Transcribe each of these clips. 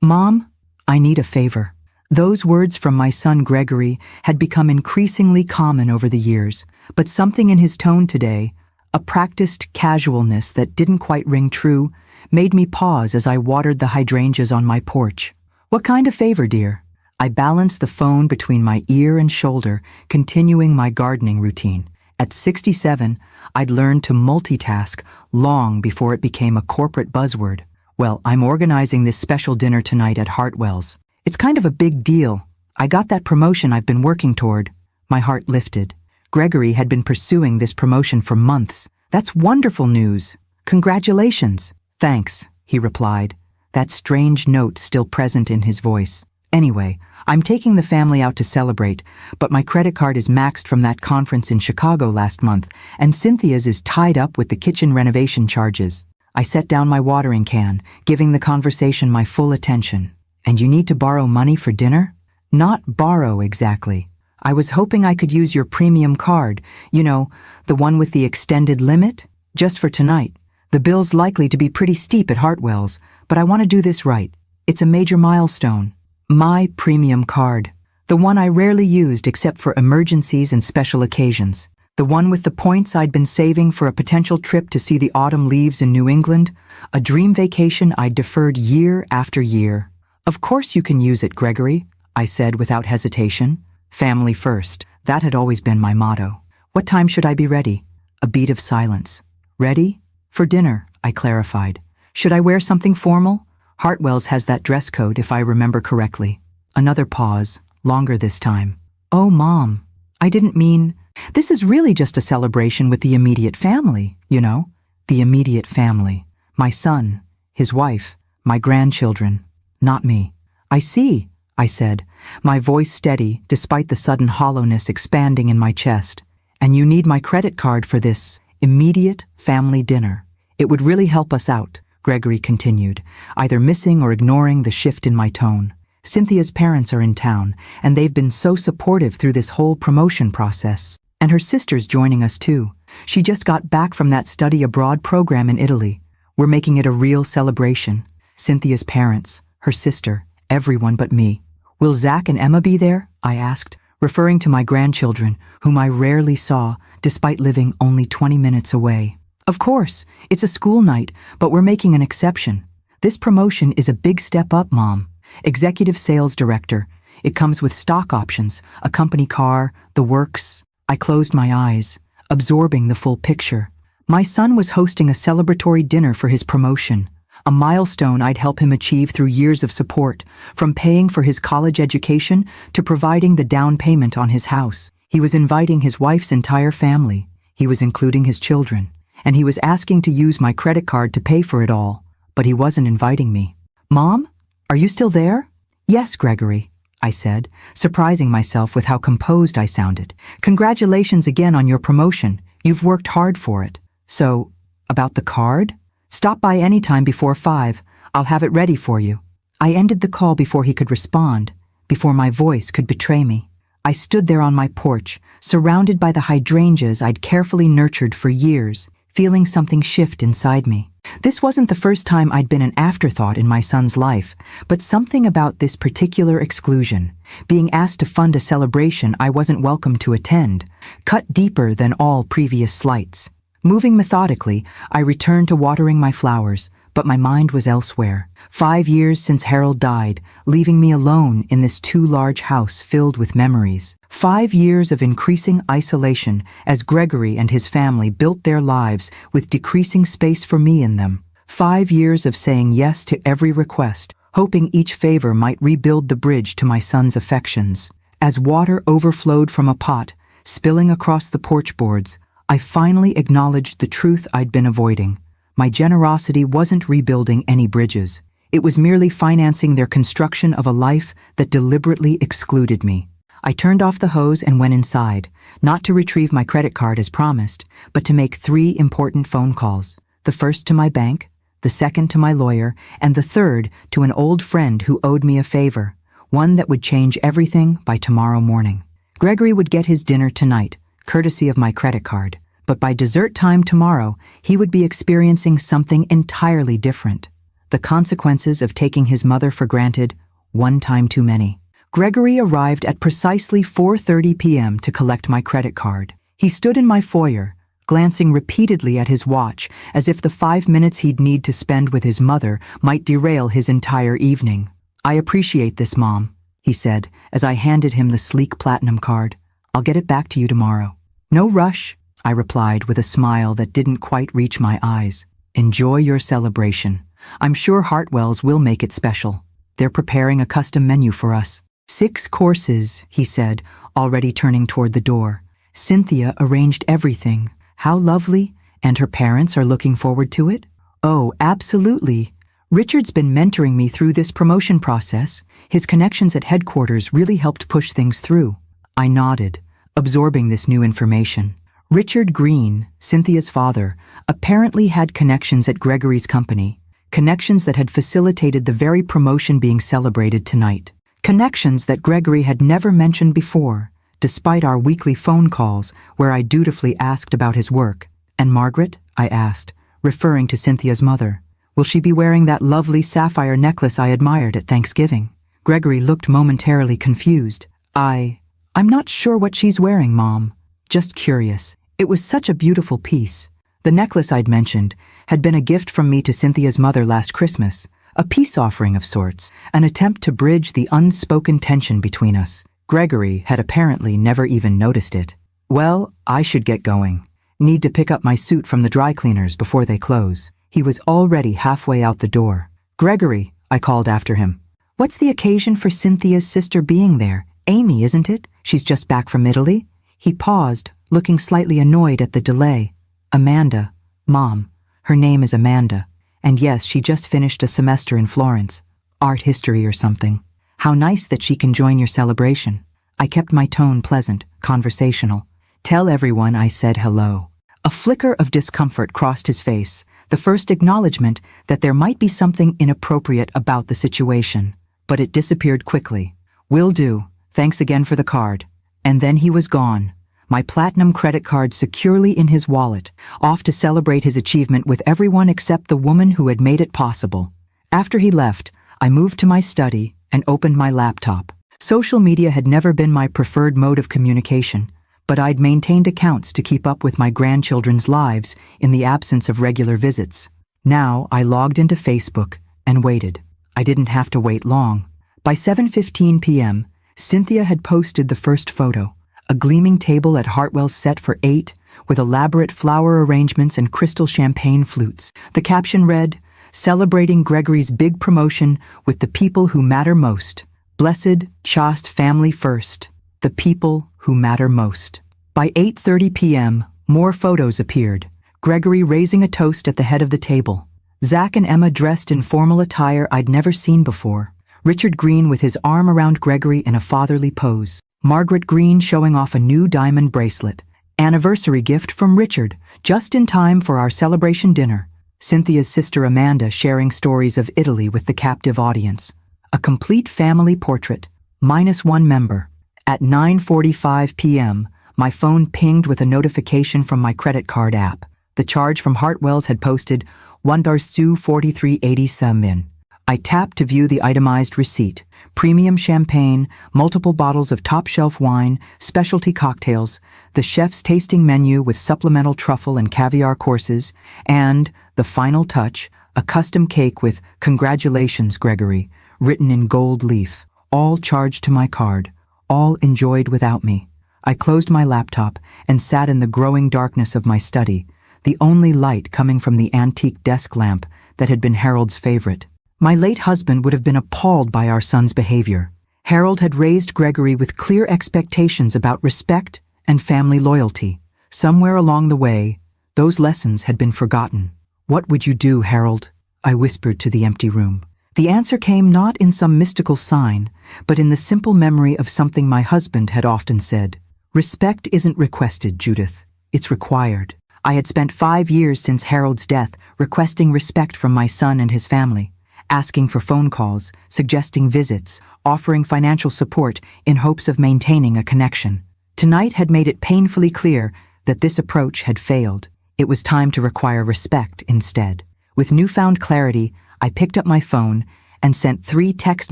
Mom, I need a favor. Those words from my son Gregory had become increasingly common over the years, but something in his tone today, a practiced casualness that didn't quite ring true, made me pause as I watered the hydrangeas on my porch. What kind of favor, dear? I balanced the phone between my ear and shoulder, continuing my gardening routine. At 67, I'd learned to multitask long before it became a corporate buzzword. Well, I'm organizing this special dinner tonight at Hartwell's. It's kind of a big deal. I got that promotion I've been working toward. My heart lifted. Gregory had been pursuing this promotion for months. That's wonderful news. Congratulations. Thanks, he replied, that strange note still present in his voice. Anyway, I'm taking the family out to celebrate, but my credit card is maxed from that conference in Chicago last month, and Cynthia's is tied up with the kitchen renovation charges. I set down my watering can, giving the conversation my full attention. And you need to borrow money for dinner? Not borrow exactly. I was hoping I could use your premium card, you know, the one with the extended limit, just for tonight. The bill's likely to be pretty steep at Hartwell's, but I want to do this right. It's a major milestone. My premium card. The one I rarely used except for emergencies and special occasions. The one with the points I'd been saving for a potential trip to see the autumn leaves in New England, a dream vacation I'd deferred year after year. Of course you can use it, Gregory, I said without hesitation. Family first. That had always been my motto. What time should I be ready? A beat of silence. Ready? For dinner, I clarified. Should I wear something formal? Hartwell's has that dress code, if I remember correctly. Another pause, longer this time. Oh, Mom, I didn't mean... This is really just a celebration with the immediate family, you know? The immediate family. My son, his wife, my grandchildren. Not me. I see, I said, my voice steady despite the sudden hollowness expanding in my chest. And you need my credit card for this immediate family dinner. It would really help us out, Gregory continued, either missing or ignoring the shift in my tone. Cynthia's parents are in town, and they've been so supportive through this whole promotion process. And her sister's joining us too. She just got back from that study abroad program in Italy. We're making it a real celebration. Cynthia's parents, her sister, everyone but me. Will Zach and Emma be there? I asked, referring to my grandchildren, whom I rarely saw, despite living only 20 minutes away. Of course, it's a school night, but we're making an exception. This promotion is a big step up, Mom. Executive Sales Director. It comes with stock options, a company car, the works. I closed my eyes, absorbing the full picture. My son was hosting a celebratory dinner for his promotion, a milestone I'd help him achieve through years of support, from paying for his college education to providing the down payment on his house. He was inviting his wife's entire family. He was including his children. And he was asking to use my credit card to pay for it all. But he wasn't inviting me. Mom, are you still there? Yes, Gregory, I said, surprising myself with how composed I sounded. Congratulations again on your promotion. You've worked hard for it. So, about the card? Stop by any time before 5. I'll have it ready for you. I ended the call before he could respond, before my voice could betray me. I stood there on my porch, surrounded by the hydrangeas I'd carefully nurtured for years, feeling something shift inside me. This wasn't the first time I'd been an afterthought in my son's life, but something about this particular exclusion, being asked to fund a celebration I wasn't welcome to attend, cut deeper than all previous slights. Moving methodically, I returned to watering my flowers, but my mind was elsewhere. 5 years since Harold died, leaving me alone in this too-large house filled with memories. 5 years of increasing isolation as Gregory and his family built their lives with decreasing space for me in them. 5 years of saying yes to every request, hoping each favor might rebuild the bridge to my son's affections. As water overflowed from a pot, spilling across the porch boards, I finally acknowledged the truth I'd been avoiding. My generosity wasn't rebuilding any bridges. It was merely financing their construction of a life that deliberately excluded me. I turned off the hose and went inside, not to retrieve my credit card as promised, but to make 3 important phone calls. The first to my bank, the second to my lawyer, and the third to an old friend who owed me a favor, one that would change everything by tomorrow morning. Gregory would get his dinner tonight, courtesy of my credit card. But by dessert time tomorrow, he would be experiencing something entirely different. The consequences of taking his mother for granted, one time too many. Gregory arrived at precisely 4:30 p.m. to collect my credit card. He stood in my foyer, glancing repeatedly at his watch as if the 5 minutes he'd need to spend with his mother might derail his entire evening. "I appreciate this, Mom," he said as I handed him the sleek platinum card. "I'll get it back to you tomorrow." "No rush," I replied with a smile that didn't quite reach my eyes. "Enjoy your celebration. I'm sure Hartwell's will make it special. They're preparing a custom menu for us." 6 courses, he said, already turning toward the door. "Cynthia arranged everything. How lovely, and her parents are looking forward to it?" "Oh, absolutely. Richard's been mentoring me through this promotion process. His connections at headquarters really helped push things through." I nodded, absorbing this new information. Richard Green, Cynthia's father, apparently had connections at Gregory's company, connections that had facilitated the very promotion being celebrated tonight. Connections that Gregory had never mentioned before, despite our weekly phone calls where I dutifully asked about his work. "And Margaret?" I asked, referring to Cynthia's mother. "Will she be wearing that lovely sapphire necklace I admired at Thanksgiving?" Gregory looked momentarily confused. I'm not sure what she's wearing, Mom. Just curious. It was such a beautiful piece. The necklace I'd mentioned had been a gift from me to Cynthia's mother last Christmas, a peace offering of sorts, an attempt to bridge the unspoken tension between us. Gregory had apparently never even noticed it. "Well, I should get going. Need to pick up my suit from the dry cleaners before they close." He was already halfway out the door. "Gregory," I called after him. "What's the occasion for Cynthia's sister being there? Amy, isn't it? She's just back from Italy?" He paused, looking slightly annoyed at the delay. "Amanda. Mom. Her name is Amanda. And yes, she just finished a semester in Florence. Art history or something. How nice that she can join your celebration." I kept my tone pleasant, conversational. "Tell everyone I said hello." A flicker of discomfort crossed his face, the first acknowledgement that there might be something inappropriate about the situation. But it disappeared quickly. "Will do. Thanks again for the card." And then he was gone, my platinum credit card securely in his wallet, off to celebrate his achievement with everyone except the woman who had made it possible. After he left, I moved to my study and opened my laptop. Social media had never been my preferred mode of communication, but I'd maintained accounts to keep up with my grandchildren's lives in the absence of regular visits. Now I logged into Facebook and waited. I didn't have to wait long. By 7:15 p.m., Cynthia had posted the first photo, a gleaming table at Hartwell's set for 8, with elaborate flower arrangements and crystal champagne flutes. The caption read, "Celebrating Gregory's big promotion with the people who matter most. Blessed, chaste family first. The people who matter most." By 8:30 p.m., more photos appeared. Gregory raising a toast at the head of the table. Zach and Emma dressed in formal attire I'd never seen before. Richard Green with his arm around Gregory in a fatherly pose. Margaret Green showing off a new diamond bracelet. Anniversary gift from Richard, just in time for our celebration dinner. Cynthia's sister Amanda sharing stories of Italy with the captive audience. A complete family portrait, minus one member. At 9:45 p.m., my phone pinged with a notification from my credit card app. The charge from Hartwell's had posted $1.4387. I tapped to view the itemized receipt. Premium champagne, multiple bottles of top-shelf wine, specialty cocktails, the chef's tasting menu with supplemental truffle and caviar courses, and, the final touch, a custom cake with "Congratulations, Gregory," written in gold leaf, all charged to my card, all enjoyed without me. I closed my laptop and sat in the growing darkness of my study, the only light coming from the antique desk lamp that had been Harold's favorite. My late husband would have been appalled by our son's behavior. Harold had raised Gregory with clear expectations about respect and family loyalty. Somewhere along the way, those lessons had been forgotten. "What would you do, Harold?" I whispered to the empty room. The answer came not in some mystical sign, but in the simple memory of something my husband had often said. "Respect isn't requested, Judith. It's required." I had spent 5 years since Harold's death requesting respect from my son and his family, asking for phone calls, suggesting visits, offering financial support in hopes of maintaining a connection. Tonight had made it painfully clear that this approach had failed. It was time to require respect instead. With newfound clarity, I picked up my phone and sent 3 text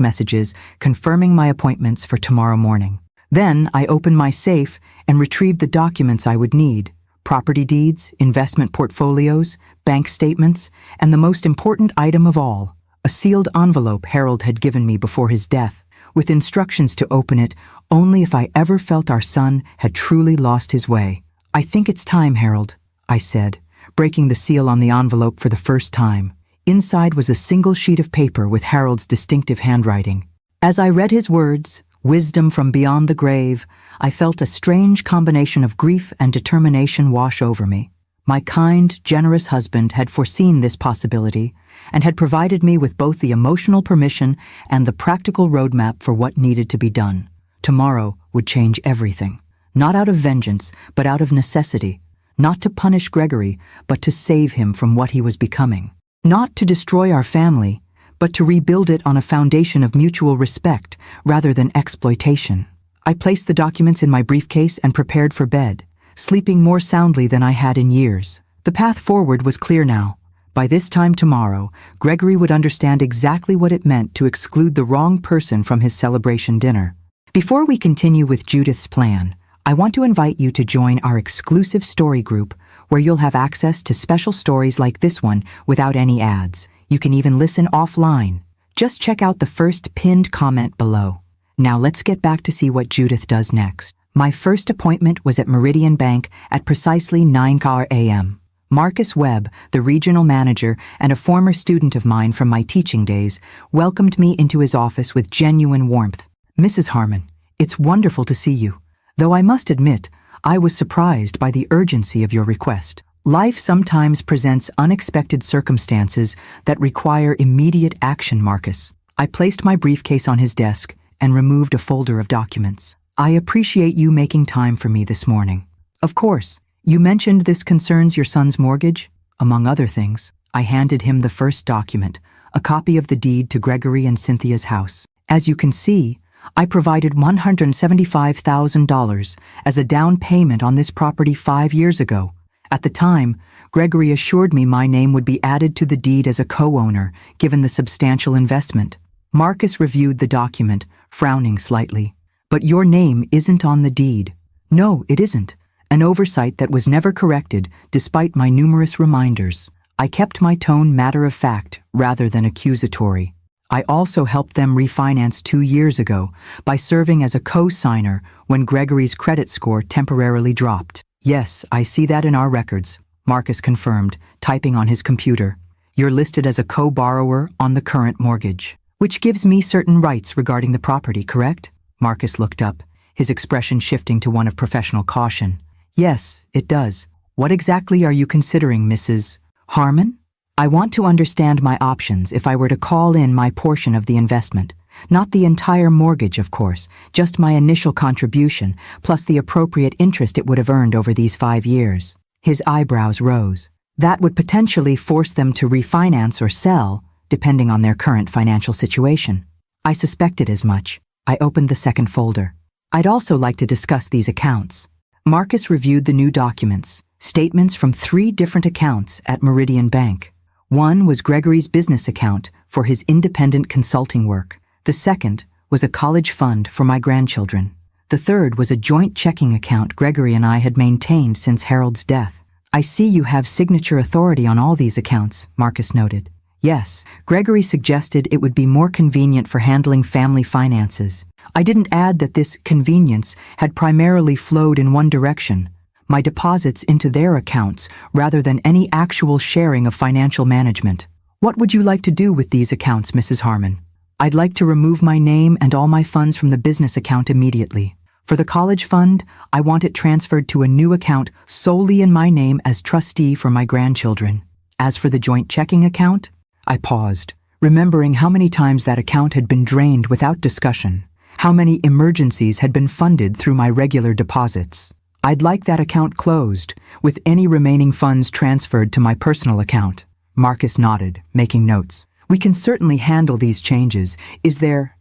messages confirming my appointments for tomorrow morning. Then I opened my safe and retrieved the documents I would need: property deeds, investment portfolios, bank statements, and the most important item of all, a sealed envelope Harold had given me before his death, with instructions to open it only if I ever felt our son had truly lost his way. "I think it's time, Harold," I said, breaking the seal on the envelope for the first time. Inside was a single sheet of paper with Harold's distinctive handwriting. As I read his words, "Wisdom from beyond the grave," I felt a strange combination of grief and determination wash over me. My kind, generous husband had foreseen this possibility and had provided me with both the emotional permission and the practical roadmap for what needed to be done. Tomorrow would change everything. Not out of vengeance, but out of necessity. Not to punish Gregory, but to save him from what he was becoming. Not to destroy our family, but to rebuild it on a foundation of mutual respect rather than exploitation. I placed the documents in my briefcase and prepared for bed, sleeping more soundly than I had in years. The path forward was clear now. By this time tomorrow, Gregory would understand exactly what it meant to exclude the wrong person from his celebration dinner. Before we continue with Judith's plan, I want to invite you to join our exclusive story group, where you'll have access to special stories like this one without any ads. You can even listen offline. Just check out the first pinned comment below. Now let's get back to see what Judith does next. My first appointment was at Meridian Bank at precisely 9 a.m. Marcus Webb, the regional manager and a former student of mine from my teaching days, welcomed me into his office with genuine warmth. "Mrs. Harmon, it's wonderful to see you. Though I must admit, I was surprised by the urgency of your request. Life sometimes presents unexpected circumstances that require immediate action, Marcus." I placed my briefcase on his desk and removed a folder of documents. "I appreciate you making time for me this morning. Of course, you mentioned this concerns your son's mortgage, among other things." I handed him the first document, a copy of the deed to Gregory and Cynthia's house. "As you can see, I provided $175,000 as a down payment on this property 5 years ago. At the time, Gregory assured me my name would be added to the deed as a co-owner, given the substantial investment." Marcus reviewed the document, frowning slightly. "But your name isn't on the deed." "No, it isn't. An oversight that was never corrected, despite my numerous reminders." I kept my tone matter-of-fact rather than accusatory. "I also helped them refinance 2 years ago by serving as a co-signer when Gregory's credit score temporarily dropped." "Yes, I see that in our records," Marcus confirmed, typing on his computer. "You're listed as a co-borrower on the current mortgage, which gives me certain rights regarding the property, correct?" Marcus looked up, his expression shifting to one of professional caution. "Yes, it does. What exactly are you considering, Mrs. Harmon?" "I want to understand my options if I were to call in my portion of the investment. Not the entire mortgage, of course, just my initial contribution, plus the appropriate interest it would have earned over these 5 years. His eyebrows rose. "That would potentially force them to refinance or sell, depending on their current financial situation." I suspected as much. I opened the second folder. "I'd also like to discuss these accounts." Marcus reviewed the new documents, statements from 3 different accounts at Meridian Bank. One was Gregory's business account for his independent consulting work. The second was a college fund for my grandchildren. The third was a joint checking account Gregory and I had maintained since Harold's death. "I see you have signature authority on all these accounts," Marcus noted. "Yes, Gregory suggested it would be more convenient for handling family finances. I didn't add that this convenience had primarily flowed in one direction, my deposits into their accounts rather than any actual sharing of financial management." "What would you like to do with these accounts, Mrs. Harmon?" "I'd like to remove my name and all my funds from the business account immediately. For the college fund, I want it transferred to a new account solely in my name as trustee for my grandchildren. As for the joint checking account," I paused, remembering how many times that account had been drained without discussion, how many emergencies had been funded through my regular deposits. "I'd like that account closed, with any remaining funds transferred to my personal account." Marcus nodded, making notes. "We can certainly handle these changes. Is there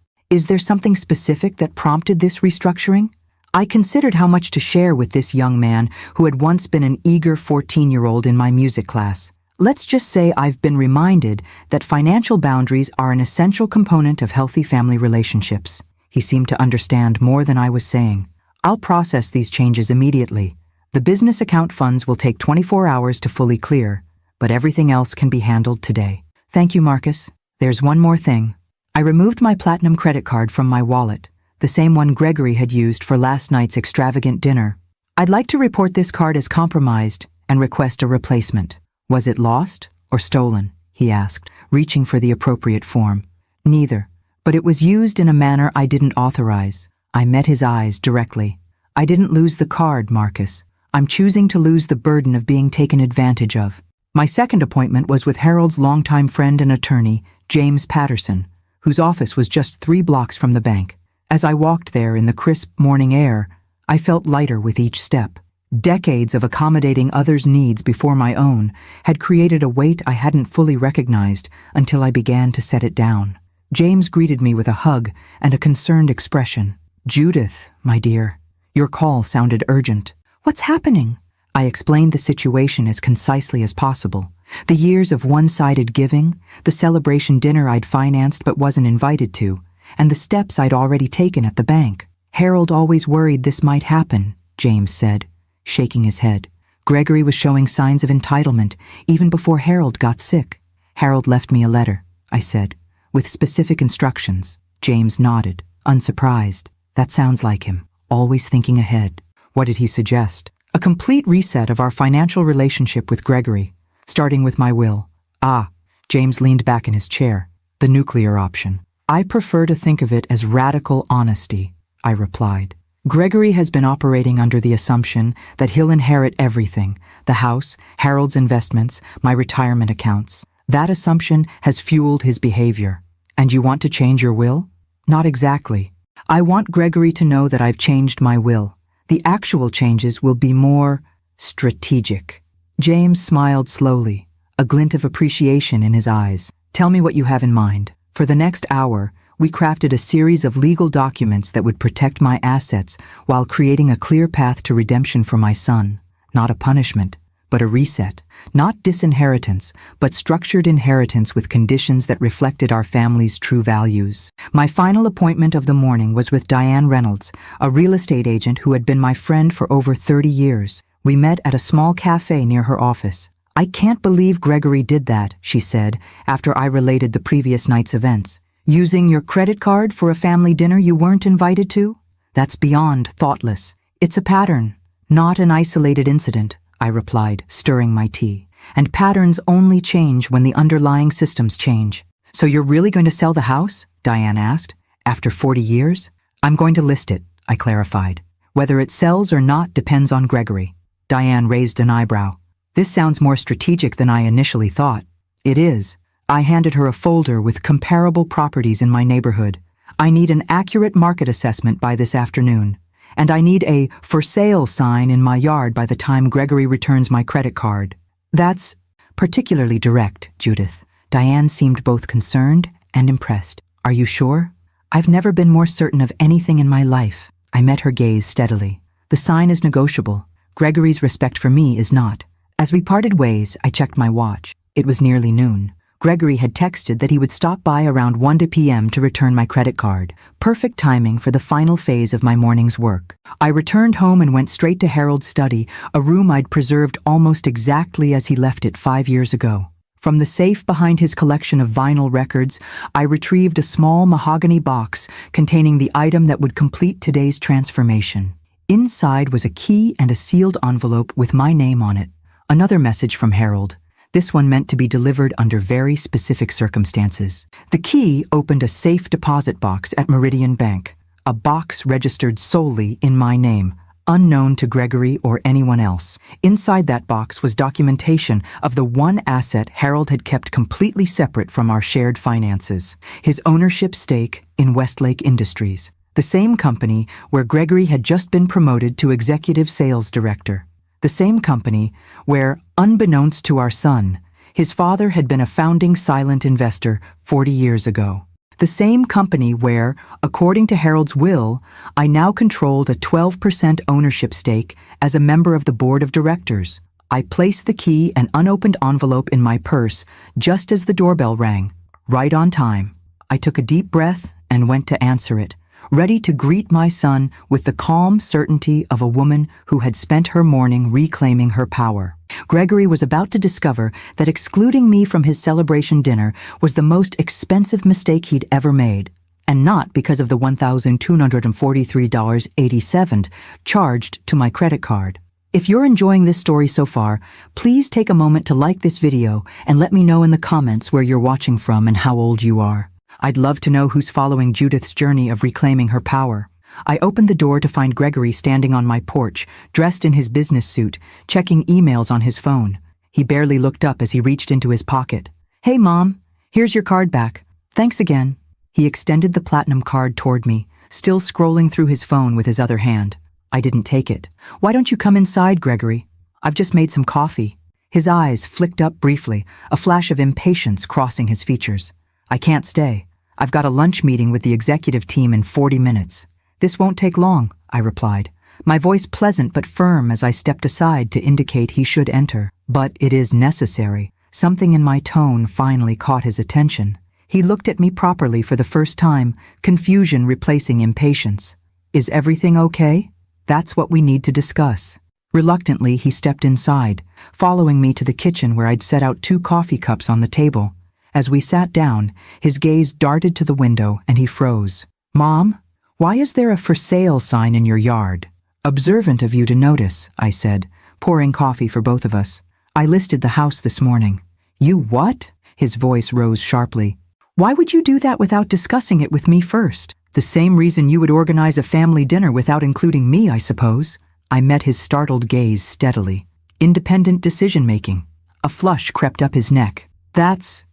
something specific that prompted this restructuring?" I considered how much to share with this young man who had once been an eager 14-year-old in my music class. Let's just say I've been reminded that financial boundaries are an essential component of healthy family relationships. He seemed to understand more than I was saying. I'll process these changes immediately. The business account funds will take 24 hours to fully clear, but everything else can be handled today. Thank you, Marcus. There's one more thing. I removed my platinum credit card from my wallet, the same one Gregory had used for last night's extravagant dinner. I'd like to report this card as compromised and request a replacement. Was it lost or stolen? He asked, reaching for the appropriate form. Neither, but it was used in a manner I didn't authorize. I met his eyes directly. I didn't lose the card, Marcus. I'm choosing to lose the burden of being taken advantage of. My second appointment was with Harold's longtime friend and attorney, James Patterson, whose office was just 3 blocks from the bank. As I walked there in the crisp morning air, I felt lighter with each step. Decades of accommodating others' needs before my own had created a weight I hadn't fully recognized until I began to set it down. James greeted me with a hug and a concerned expression. "Judith, my dear, your call sounded urgent. What's happening?" I explained the situation as concisely as possible. The years of one-sided giving, the celebration dinner I'd financed but wasn't invited to, and the steps I'd already taken at the bank. "Harold always worried this might happen," James said, shaking his head. "Gregory was showing signs of entitlement even before Harold got sick." "Harold left me a letter," I said, "with specific instructions." James nodded, unsurprised. That sounds like him, always thinking ahead. What did he suggest? "A complete reset of our financial relationship with Gregory, starting with my will." "Ah," James leaned back in his chair. "The nuclear option." "I prefer to think of it as radical honesty," I replied. "Gregory has been operating under the assumption that he'll inherit everything, the house, Harold's investments, my retirement accounts. That assumption has fueled his behavior." "And you want to change your will?" "Not exactly. I want Gregory to know that I've changed my will. The actual changes will be more strategic." James smiled slowly, a glint of appreciation in his eyes. "Tell me what you have in mind." For the next hour, we crafted a series of legal documents that would protect my assets while creating a clear path to redemption for my son. Not a punishment, but a reset. Not disinheritance, but structured inheritance with conditions that reflected our family's true values. My final appointment of the morning was with Diane Reynolds, a real estate agent who had been my friend for over 30 years. We met at a small cafe near her office. "I can't believe Gregory did that," she said, after I related the previous night's events. "Using your credit card for a family dinner you weren't invited to? That's beyond thoughtless. It's a pattern, not an isolated incident," I replied, stirring my tea. "And patterns only change when the underlying systems change." "So you're really going to sell the house?" Diane asked. "After 40 years? "I'm going to list it," I clarified. "Whether it sells or not depends on Gregory." Diane raised an eyebrow. "This sounds more strategic than I initially thought." "It is." I handed her a folder with comparable properties in my neighborhood. "I need an accurate market assessment by this afternoon. And I need a for sale sign in my yard by the time Gregory returns my credit card." "That's particularly direct, Judith." Diane seemed both concerned and impressed. "Are you sure?" "I've never been more certain of anything in my life." I met her gaze steadily. "The sign is negotiable. Gregory's respect for me is not." As we parted ways, I checked my watch. It was nearly noon. Gregory had texted that he would stop by around 1 p.m. to return my credit card. Perfect timing for the final phase of my morning's work. I returned home and went straight to Harold's study, a room I'd preserved almost exactly as he left it 5 years ago. From the safe behind his collection of vinyl records, I retrieved a small mahogany box containing the item that would complete today's transformation. Inside was a key and a sealed envelope with my name on it. Another message from Harold. This one meant to be delivered under very specific circumstances. The key opened a safe deposit box at Meridian Bank, a box registered solely in my name, unknown to Gregory or anyone else. Inside that box was documentation of the one asset Harold had kept completely separate from our shared finances, his ownership stake in Westlake Industries, the same company where Gregory had just been promoted to executive sales director. The same company where, unbeknownst to our son, his father had been a founding silent investor 40 years ago. The same company where, according to Harold's will, I now controlled a 12% ownership stake as a member of the board of directors. I placed the key and unopened envelope in my purse just as the doorbell rang. Right on time. I took a deep breath and went to answer it, ready to greet my son with the calm certainty of a woman who had spent her morning reclaiming her power. Gregory was about to discover that excluding me from his celebration dinner was the most expensive mistake he'd ever made, and not because of the $1,243.87 charged to my credit card. If you're enjoying this story so far, please take a moment to like this video and let me know in the comments where you're watching from and how old you are. I'd love to know who's following Judith's journey of reclaiming her power. I opened the door to find Gregory standing on my porch, dressed in his business suit, checking emails on his phone. He barely looked up as he reached into his pocket. "Hey, Mom, here's your card back. Thanks again." He extended the platinum card toward me, still scrolling through his phone with his other hand. I didn't take it. "Why don't you come inside, Gregory? I've just made some coffee." His eyes flicked up briefly, a flash of impatience crossing his features. "I can't stay. I've got a lunch meeting with the executive team in 40 minutes. "This won't take long," I replied, my voice pleasant but firm as I stepped aside to indicate he should enter. "But it is necessary." Something in my tone finally caught his attention. He looked at me properly for the first time, confusion replacing impatience. "Is everything okay? That's what we need to discuss." Reluctantly, he stepped inside, following me to the kitchen where I'd set out 2 coffee cups on the table. As we sat down, his gaze darted to the window and he froze. "Mom, why is there a for sale sign in your yard?" "Observant of you to notice," I said, pouring coffee for both of us. "I listed the house this morning." "You what?" His voice rose sharply. "Why would you do that without discussing it with me first? The same reason you would organize a family dinner without including me, I suppose." I met his startled gaze steadily. "Independent decision-making." A flush crept up his neck. That's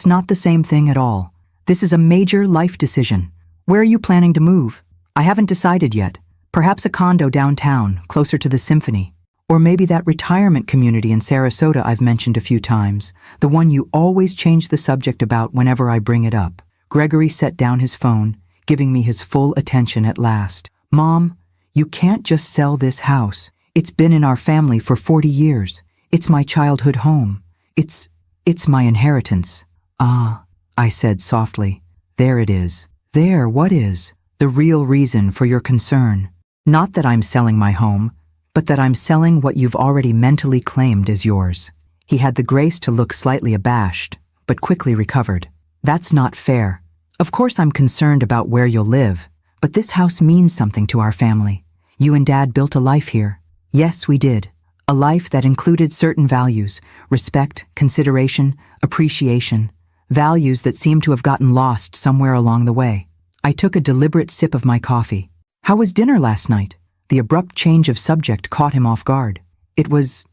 not the same thing at all. This is a major life decision. Where are you planning to move?" "I haven't decided yet. Perhaps a condo downtown, closer to the Symphony. Or maybe that retirement community in Sarasota I've mentioned a few times, the one you always change the subject about whenever I bring it up." Gregory set down his phone, giving me his full attention at last. "Mom, you can't just sell this house. It's been in our family for 40 years. It's my childhood home. It's my inheritance." "Ah," I said softly. "There it is." "There, what is?" "The real reason for your concern. Not that I'm selling my home, but that I'm selling what you've already mentally claimed as yours." He had the grace to look slightly abashed, but quickly recovered. "That's not fair. Of course I'm concerned about where you'll live, but this house means something to our family. You and Dad built a life here." "Yes, we did. A life that included certain values, respect, consideration, appreciation, values that seem to have gotten lost somewhere along the way." I took a deliberate sip of my coffee. "How was dinner last night?" The abrupt change of subject caught him off guard. It was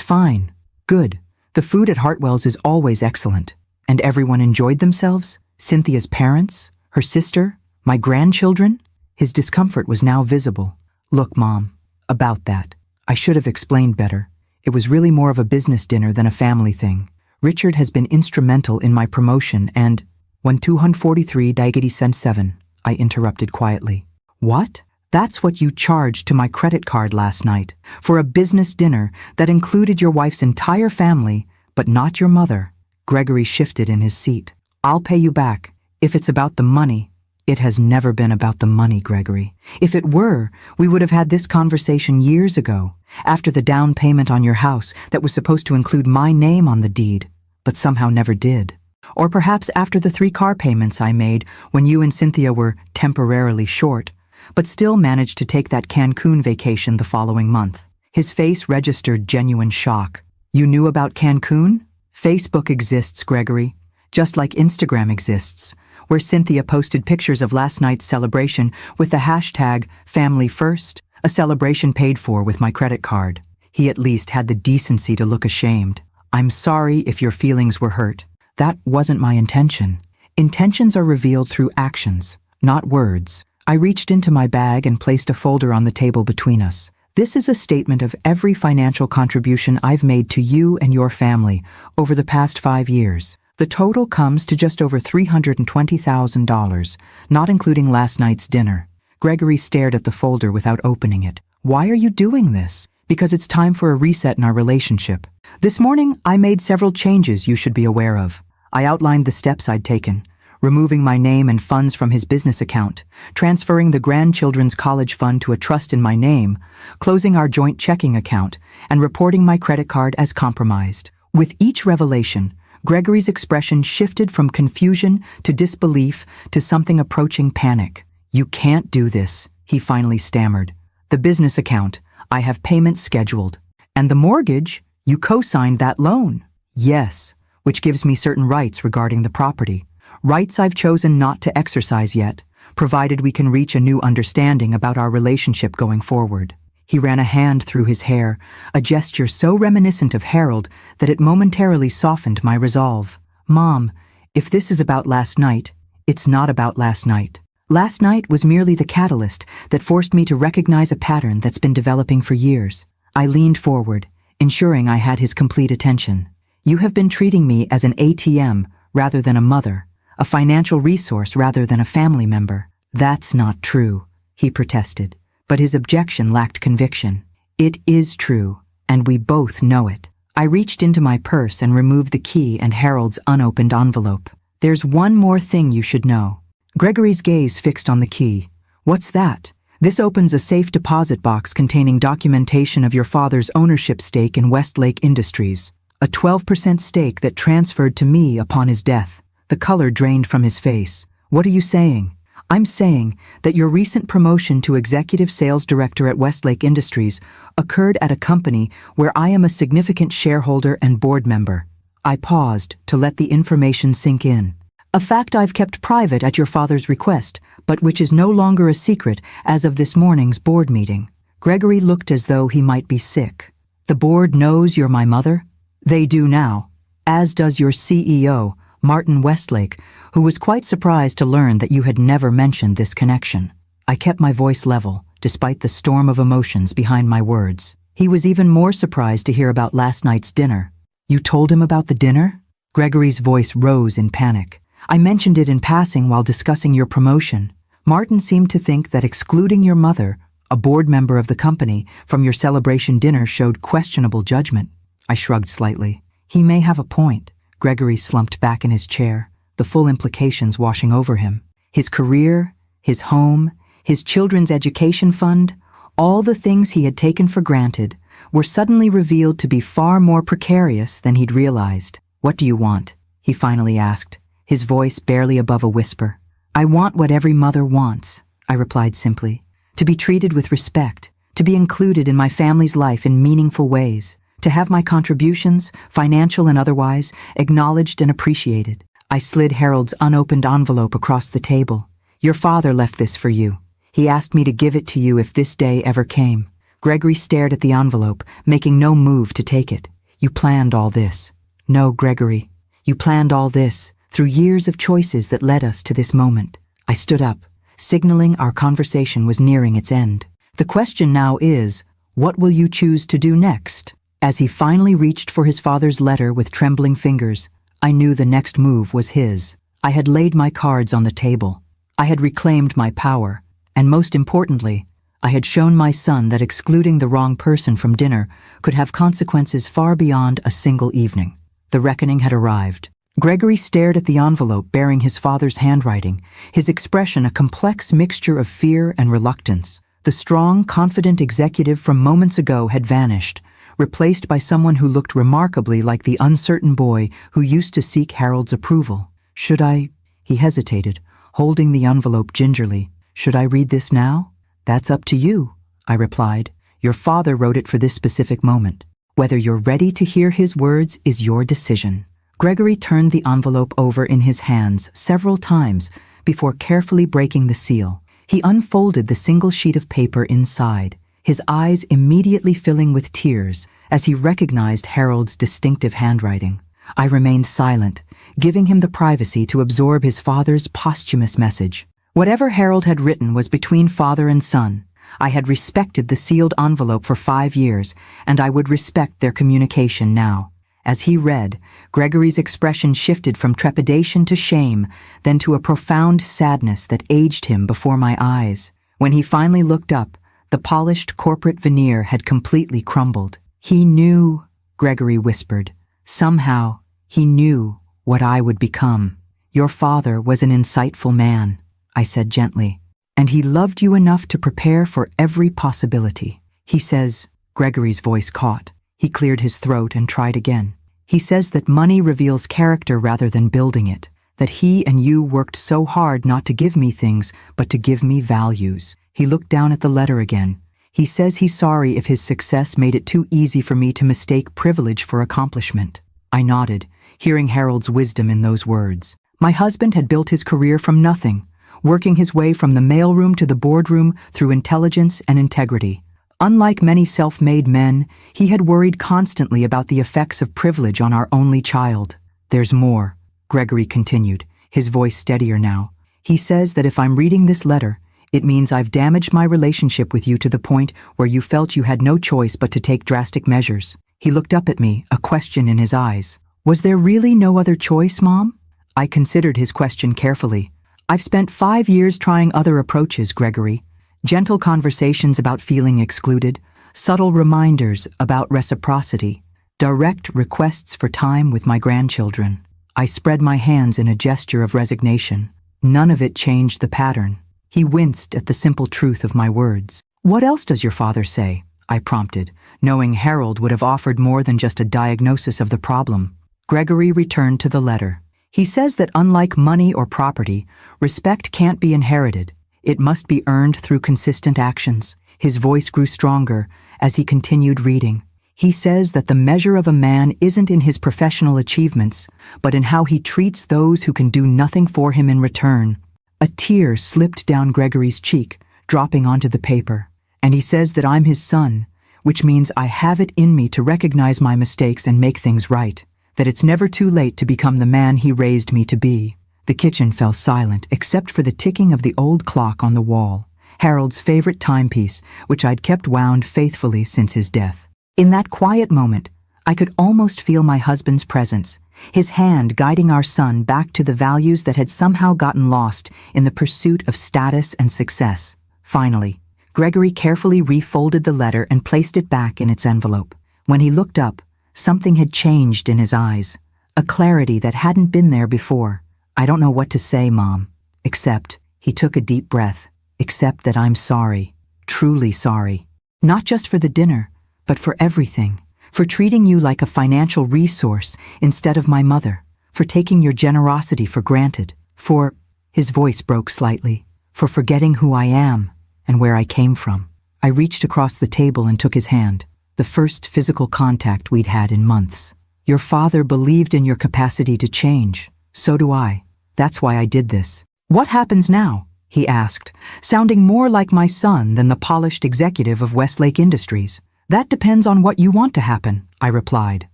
fine. Good. The food at Hartwell's is always excellent. And everyone enjoyed themselves? Cynthia's parents? Her sister? My grandchildren? His discomfort was now visible. "Look, Mom, about that. I should have explained better. It was really more of a business dinner than a family thing. Richard has been instrumental in my promotion and—" "1,243.87, I interrupted quietly. "What? That's what you charged to my credit card last night, for a business dinner that included your wife's entire family, but not your mother." Gregory shifted in his seat. "I'll pay you back. If it's about the money—" "It has never been about the money, Gregory. If it were, we would have had this conversation years ago, after the down payment on your house that was supposed to include my name on the deed, but somehow never did. Or perhaps after the 3 car payments I made when you and Cynthia were temporarily short, but still managed to take that Cancun vacation the following month." His face registered genuine shock. "You knew about Cancun? Facebook exists, Gregory, just like Instagram exists, where Cynthia posted pictures of last night's celebration with the hashtag #FamilyFirst, a celebration paid for with my credit card." He at least had the decency to look ashamed. "I'm sorry if your feelings were hurt. That wasn't my intention. Intentions are revealed through actions, not words." I reached into my bag and placed a folder on the table between us. "This is a statement of every financial contribution I've made to you and your family over the past 5 years. The total comes to just over $320,000, not including last night's dinner." Gregory stared at the folder without opening it. "Why are you doing this?" Because it's time for a reset in our relationship. This morning, I made several changes you should be aware of. I outlined the steps I'd taken, removing my name and funds from his business account, transferring the grandchildren's college fund to a trust in my name, closing our joint checking account, and reporting my credit card as compromised. With each revelation, Gregory's expression shifted from confusion to disbelief to something approaching panic. "You can't do this," he finally stammered. "The business account, I have payments scheduled. And the mortgage, you co-signed that loan." "Yes, which gives me certain rights regarding the property. Rights I've chosen not to exercise yet, provided we can reach a new understanding about our relationship going forward." He ran a hand through his hair, a gesture so reminiscent of Harold that it momentarily softened my resolve. "Mom, if this is about last night, it's not about last night. Last night was merely the catalyst that forced me to recognize a pattern that's been developing for years." I leaned forward, ensuring I had his complete attention. "You have been treating me as an ATM rather than a mother, a financial resource rather than a family member." "That's not true," he protested, but his objection lacked conviction. "It is true, and we both know it." I reached into my purse and removed the key and Harold's unopened envelope. "There's one more thing you should know." Gregory's gaze fixed on the key. "What's that?" "This opens a safe deposit box containing documentation of your father's ownership stake in Westlake Industries, a 12% stake that transferred to me upon his death." The color drained from his face. "What are you saying?" "I'm saying that your recent promotion to executive sales director at Westlake Industries occurred at a company where I am a significant shareholder and board member." I paused to let the information sink in. "A fact I've kept private at your father's request, but which is no longer a secret as of this morning's board meeting." Gregory looked as though he might be sick. "The board knows you're my mother?" "They do now, as does your CEO, Martin Westlake, who was quite surprised to learn that you had never mentioned this connection." I kept my voice level, despite the storm of emotions behind my words. He was even more surprised to hear about last night's dinner. "You told him about the dinner?" Gregory's voice rose in panic. "I mentioned it in passing while discussing your promotion. Martin seemed to think that excluding your mother, a board member of the company, from your celebration dinner showed questionable judgment." I shrugged slightly. "He may have a point." Gregory slumped back in his chair, the full implications washing over him. His career, his home, his children's education fund, all the things he had taken for granted, were suddenly revealed to be far more precarious than he'd realized. "What do you want?" he finally asked, his voice barely above a whisper. "I want what every mother wants," I replied simply. "To be treated with respect, to be included in my family's life in meaningful ways, to have my contributions, financial and otherwise, acknowledged and appreciated." I slid Harold's unopened envelope across the table. "Your father left this for you. He asked me to give it to you if this day ever came." Gregory stared at the envelope, making no move to take it. "You planned all this." "No, Gregory. You planned all this through years of choices that led us to this moment." I stood up, signaling our conversation was nearing its end. "The question now is, what will you choose to do next?" As he finally reached for his father's letter with trembling fingers, I knew the next move was his. I had laid my cards on the table. I had reclaimed my power, and most importantly, I had shown my son that excluding the wrong person from dinner could have consequences far beyond a single evening. The reckoning had arrived. Gregory stared at the envelope bearing his father's handwriting, his expression a complex mixture of fear and reluctance. The strong, confident executive from moments ago had vanished, replaced by someone who looked remarkably like the uncertain boy who used to seek Harold's approval. "Should I?" He hesitated, holding the envelope gingerly. "Should I read this now?" "That's up to you," I replied. "Your father wrote it for this specific moment. Whether you're ready to hear his words is your decision." Gregory turned the envelope over in his hands several times before carefully breaking the seal. He unfolded the single sheet of paper inside, his eyes immediately filling with tears as he recognized Harold's distinctive handwriting. I remained silent, giving him the privacy to absorb his father's posthumous message. Whatever Harold had written was between father and son. I had respected the sealed envelope for 5 years, and I would respect their communication now. As he read, Gregory's expression shifted from trepidation to shame, then to a profound sadness that aged him before my eyes. When he finally looked up, The polished corporate veneer had completely crumbled. He knew, Gregory whispered. Somehow, he knew what I would become. Your father was an insightful man, I said gently, and he loved you enough to prepare for every possibility. He says, Gregory's voice caught. He cleared his throat and tried again. He says that money reveals character rather than building it, that he and you worked so hard not to give me things, but to give me values. He looked down at the letter again. He says he's sorry if his success made it too easy for me to mistake privilege for accomplishment. I nodded, hearing Harold's wisdom in those words. My husband had built his career from nothing, working his way from the mailroom to the boardroom through intelligence and integrity. Unlike many self-made men, he had worried constantly about the effects of privilege on our only child. There's more, Gregory continued, his voice steadier now. He says that if I'm reading this letter, it means I've damaged my relationship with you to the point where you felt you had no choice but to take drastic measures. He looked up at me, a question in his eyes. Was there really no other choice, Mom? I considered his question carefully. I've spent 5 years trying other approaches, Gregory. Gentle conversations about feeling excluded, subtle reminders about reciprocity, direct requests for time with my grandchildren. I spread my hands in a gesture of resignation. None of it changed the pattern. He winced at the simple truth of my words. What else does your father say? I prompted, knowing Harold would have offered more than just a diagnosis of the problem. Gregory returned to the letter. He says that unlike money or property, respect can't be inherited. It must be earned through consistent actions. His voice grew stronger as he continued reading. He says that the measure of a man isn't in his professional achievements, but in how he treats those who can do nothing for him in return. A tear slipped down Gregory's cheek, dropping onto the paper. And he says that I'm his son, which means I have it in me to recognize my mistakes and make things right, that it's never too late to become the man he raised me to be. The kitchen fell silent, except for the ticking of the old clock on the wall, Harold's favorite timepiece, which I'd kept wound faithfully since his death. In that quiet moment, I could almost feel my husband's presence, his hand guiding our son back to the values that had somehow gotten lost in the pursuit of status and success. Finally, Gregory carefully refolded the letter and placed it back in its envelope. When he looked up, something had changed in his eyes, a clarity that hadn't been there before. I don't know what to say, Mom, except, he took a deep breath, except that I'm sorry, truly sorry. Not just for the dinner, but for everything. For treating you like a financial resource instead of my mother. For taking your generosity for granted. For, his voice broke slightly, for forgetting who I am and where I came from. I reached across the table and took his hand, the first physical contact we'd had in months. Your father believed in your capacity to change. So do I. That's why I did this. What happens now? He asked, sounding more like my son than the polished executive of Westlake Industries. That depends on what you want to happen, I replied.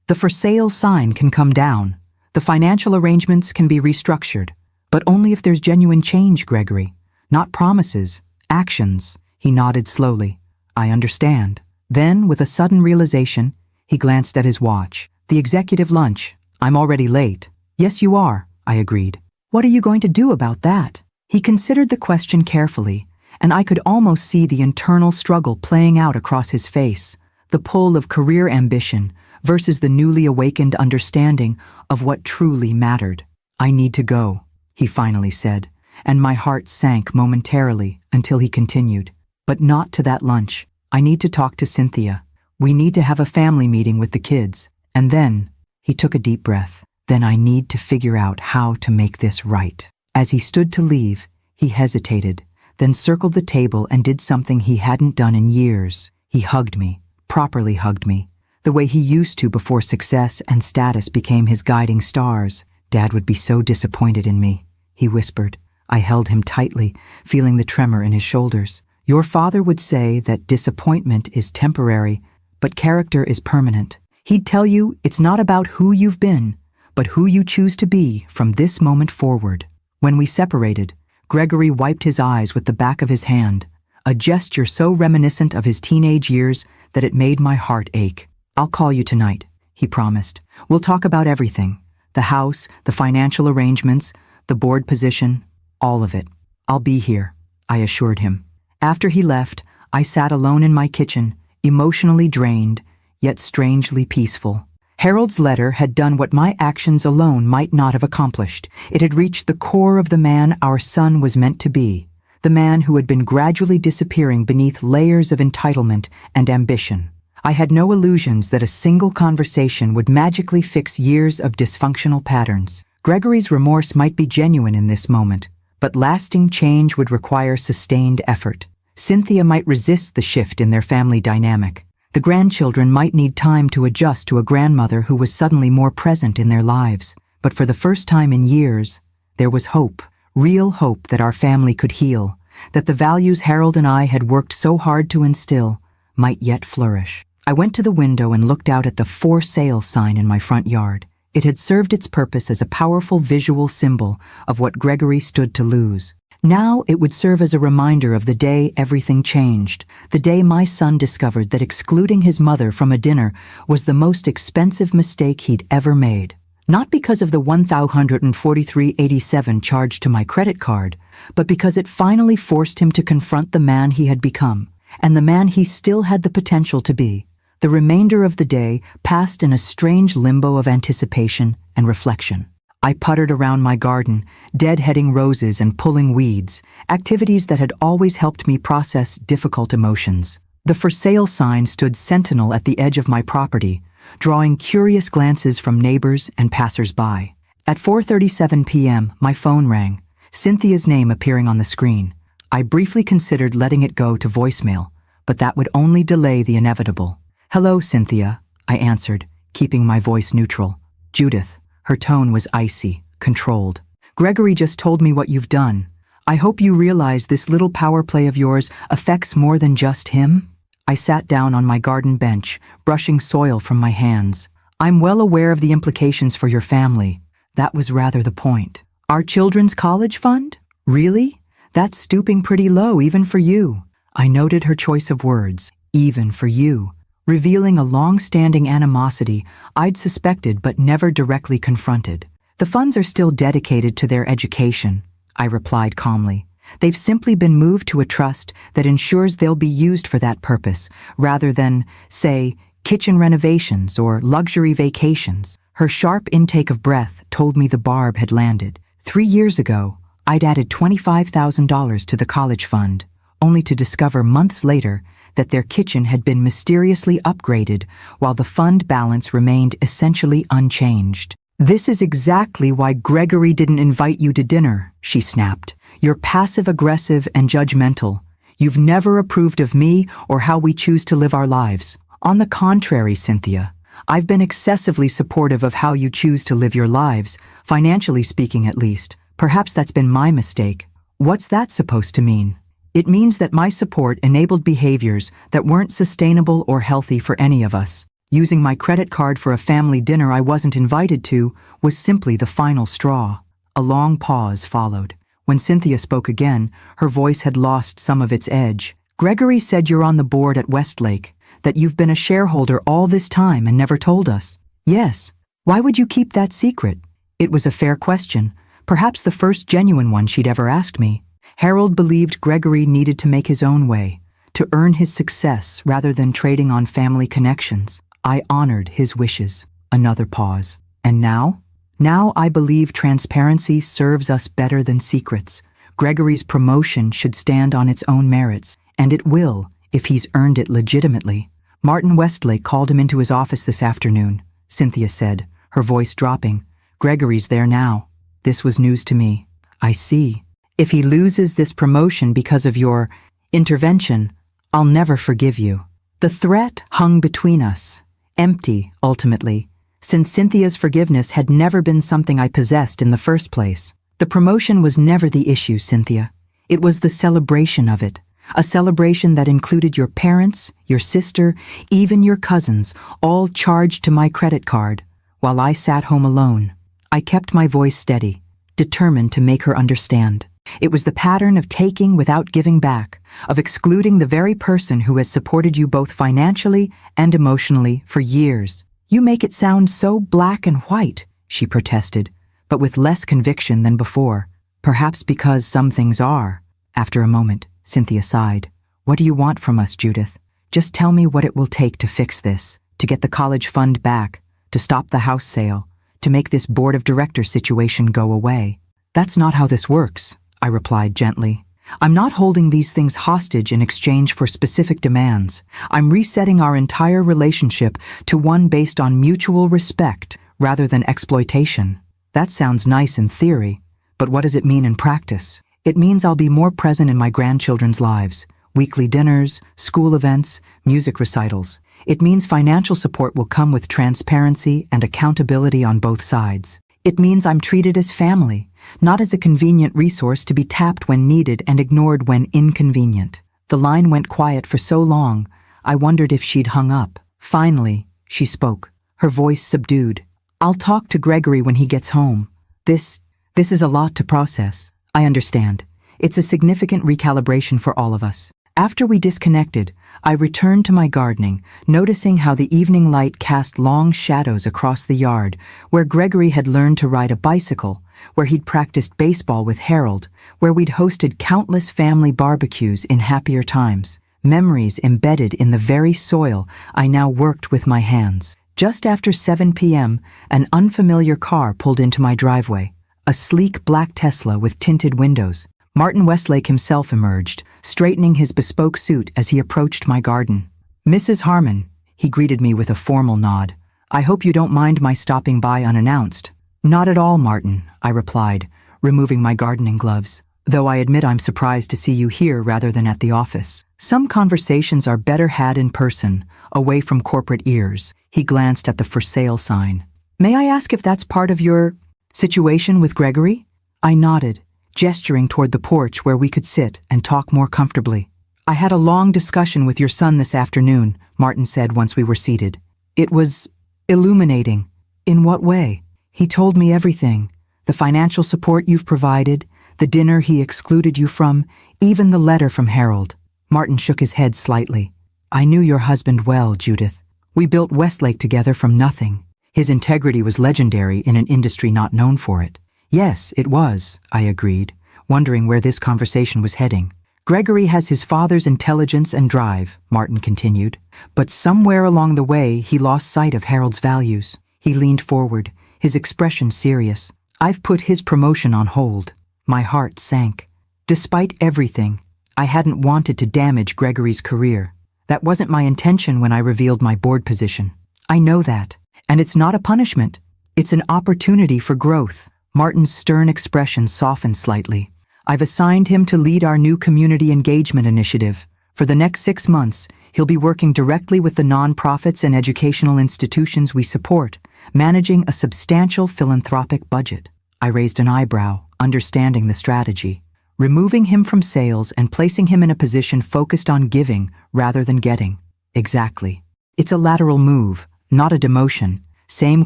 The for sale sign can come down. The financial arrangements can be restructured, but only if there's genuine change, Gregory. Not promises, actions. He nodded slowly. I understand. Then, with a sudden realization, he glanced at his watch. The executive lunch. I'm already late. Yes, you are, I agreed. What are you going to do about that? He considered the question carefully, and I could almost see the internal struggle playing out across his face, the pull of career ambition versus the newly awakened understanding of what truly mattered. I need to go, he finally said, and my heart sank momentarily until he continued. But not to that lunch. I need to talk to Cynthia. We need to have a family meeting with the kids. And then, he took a deep breath. Then I need to figure out how to make this right. As he stood to leave, he hesitated, then circled the table and did something he hadn't done in years. He hugged me, properly hugged me, the way he used to before success and status became his guiding stars. Dad would be so disappointed in me, he whispered. I held him tightly, feeling the tremor in his shoulders. Your father would say that disappointment is temporary, but character is permanent. He'd tell you it's not about who you've been, but who you choose to be from this moment forward. When we separated, Gregory wiped his eyes with the back of his hand, a gesture so reminiscent of his teenage years that it made my heart ache. I'll call you tonight, he promised. We'll talk about everything. The house, the financial arrangements, the board position, all of it. I'll be here, I assured him. After he left, I sat alone in my kitchen, emotionally drained, yet strangely peaceful. Harold's letter had done what my actions alone might not have accomplished. It had reached the core of the man our son was meant to be, the man who had been gradually disappearing beneath layers of entitlement and ambition. I had no illusions that a single conversation would magically fix years of dysfunctional patterns. Gregory's remorse might be genuine in this moment, but lasting change would require sustained effort. Cynthia might resist the shift in their family dynamic. The grandchildren might need time to adjust to a grandmother who was suddenly more present in their lives. But for the first time in years, there was hope, real hope that our family could heal, that the values Harold and I had worked so hard to instill might yet flourish. I went to the window and looked out at the "For Sale" sign in my front yard. It had served its purpose as a powerful visual symbol of what Gregory stood to lose. Now it would serve as a reminder of the day everything changed, the day my son discovered that excluding his mother from a dinner was the most expensive mistake he'd ever made. Not because of the $1,143.87 charged to my credit card, but because it finally forced him to confront the man he had become, and the man he still had the potential to be. The remainder of the day passed in a strange limbo of anticipation and reflection. I puttered around my garden, deadheading roses and pulling weeds, activities that had always helped me process difficult emotions. The "For Sale" sign stood sentinel at the edge of my property, drawing curious glances from neighbors and passers-by. At 4:37 p.m., my phone rang, Cynthia's name appearing on the screen. I briefly considered letting it go to voicemail, but that would only delay the inevitable. "Hello, Cynthia," I answered, keeping my voice neutral. "Judith." Her tone was icy, controlled. "Gregory just told me what you've done. I hope you realize this little power play of yours affects more than just him." I sat down on my garden bench, brushing soil from my hands. "I'm well aware of the implications for your family. That was rather the point. Our children's college fund? Really? That's stooping pretty low, even for you." I noted her choice of words, "even for you," revealing a long-standing animosity I'd suspected but never directly confronted. "The funds are still dedicated to their education," I replied calmly. "They've simply been moved to a trust that ensures they'll be used for that purpose, rather than, say, kitchen renovations or luxury vacations." Her sharp intake of breath told me the barb had landed. 3 years ago, I'd added $25,000 to the college fund, only to discover months later that their kitchen had been mysteriously upgraded while the fund balance remained essentially unchanged. "This is exactly why Gregory didn't invite you to dinner," she snapped. "You're passive-aggressive and judgmental. You've never approved of me or how we choose to live our lives." "On the contrary, Cynthia, I've been excessively supportive of how you choose to live your lives, financially speaking at least. Perhaps that's been my mistake." "What's that supposed to mean?" "It means that my support enabled behaviors that weren't sustainable or healthy for any of us. Using my credit card for a family dinner I wasn't invited to was simply the final straw." A long pause followed. When Cynthia spoke again, her voice had lost some of its edge. "Gregory said you're on the board at Westlake, that you've been a shareholder all this time and never told us." "Yes. Why would you keep that secret?" It was a fair question, perhaps the first genuine one she'd ever asked me. Harold believed Gregory needed to make his own way, to earn his success rather than trading on family connections. I honored his wishes. Another pause. "And now?" "Now I believe transparency serves us better than secrets. Gregory's promotion should stand on its own merits, and it will if he's earned it legitimately." "Martin Westlake called him into his office this afternoon," Cynthia said, her voice dropping. "Gregory's there now." This was news to me. "I see. If he loses this promotion because of your intervention, I'll never forgive you." The threat hung between us, empty, ultimately, since Cynthia's forgiveness had never been something I possessed in the first place. "The promotion was never the issue, Cynthia. It was the celebration of it. A celebration that included your parents, your sister, even your cousins, all charged to my credit card, while I sat home alone." I kept my voice steady, determined to make her understand. It was the pattern of taking without giving back, of excluding the very person who has supported you both financially and emotionally for years. "You make it sound so black and white," she protested, but with less conviction than before. "Perhaps because some things are." After a moment, Cynthia sighed. What do you want from us, Judith? Just tell me what it will take to fix this, to get the college fund back, to stop the house sale, to make this board of directors situation go away. That's not how this works, I replied gently. I'm not holding these things hostage in exchange for specific demands. I'm resetting our entire relationship to one based on mutual respect rather than exploitation. That sounds nice in theory, but what does it mean in practice? It means I'll be more present in my grandchildren's lives. Weekly dinners, school events, music recitals. It means financial support will come with transparency and accountability on both sides. It means I'm treated as family, not as a convenient resource to be tapped when needed and ignored when inconvenient. The line went quiet for so long, I wondered if she'd hung up. Finally, she spoke, her voice subdued. I'll talk to Gregory when he gets home. This is a lot to process. I understand. It's a significant recalibration for all of us. After we disconnected, I returned to my gardening, noticing how the evening light cast long shadows across the yard, where Gregory had learned to ride a bicycle, where he'd practiced baseball with Harold, where we'd hosted countless family barbecues in happier times, memories embedded in the very soil I now worked with my hands. Just after 7 p.m., an unfamiliar car pulled into my driveway, a sleek black Tesla with tinted windows. Martin Westlake himself emerged, straightening his bespoke suit as he approached my garden. Mrs. Harmon, he greeted me with a formal nod. I hope you don't mind my stopping by unannounced. Not at all, Martin, I replied, removing my gardening gloves, though I admit I'm surprised to see you here rather than at the office. Some conversations are better had in person, away from corporate ears. He glanced at the for sale sign. May I ask if that's part of your situation with Gregory? I nodded, gesturing toward the porch where we could sit and talk more comfortably. I had a long discussion with your son this afternoon, Martin said once we were seated. It was illuminating. In what way? He told me everything. The financial support you've provided, the dinner he excluded you from, even the letter from Harold. Martin shook his head slightly. I knew your husband well, Judith. We built Westlake together from nothing. His integrity was legendary in an industry not known for it. Yes, it was, I agreed, wondering where this conversation was heading. Gregory has his father's intelligence and drive, Martin continued, but somewhere along the way he lost sight of Harold's values. He leaned forward, his expression serious. I've put his promotion on hold. My heart sank. Despite everything, I hadn't wanted to damage Gregory's career. That wasn't my intention when I revealed my board position. I know that, and it's not a punishment. It's an opportunity for growth. Martin's stern expression softened slightly. I've assigned him to lead our new community engagement initiative. For the next 6 months, he'll be working directly with the nonprofits and educational institutions we support, managing a substantial philanthropic budget. I raised an eyebrow, understanding the strategy. Removing him from sales and placing him in a position focused on giving rather than getting. Exactly. It's a lateral move, not a demotion. Same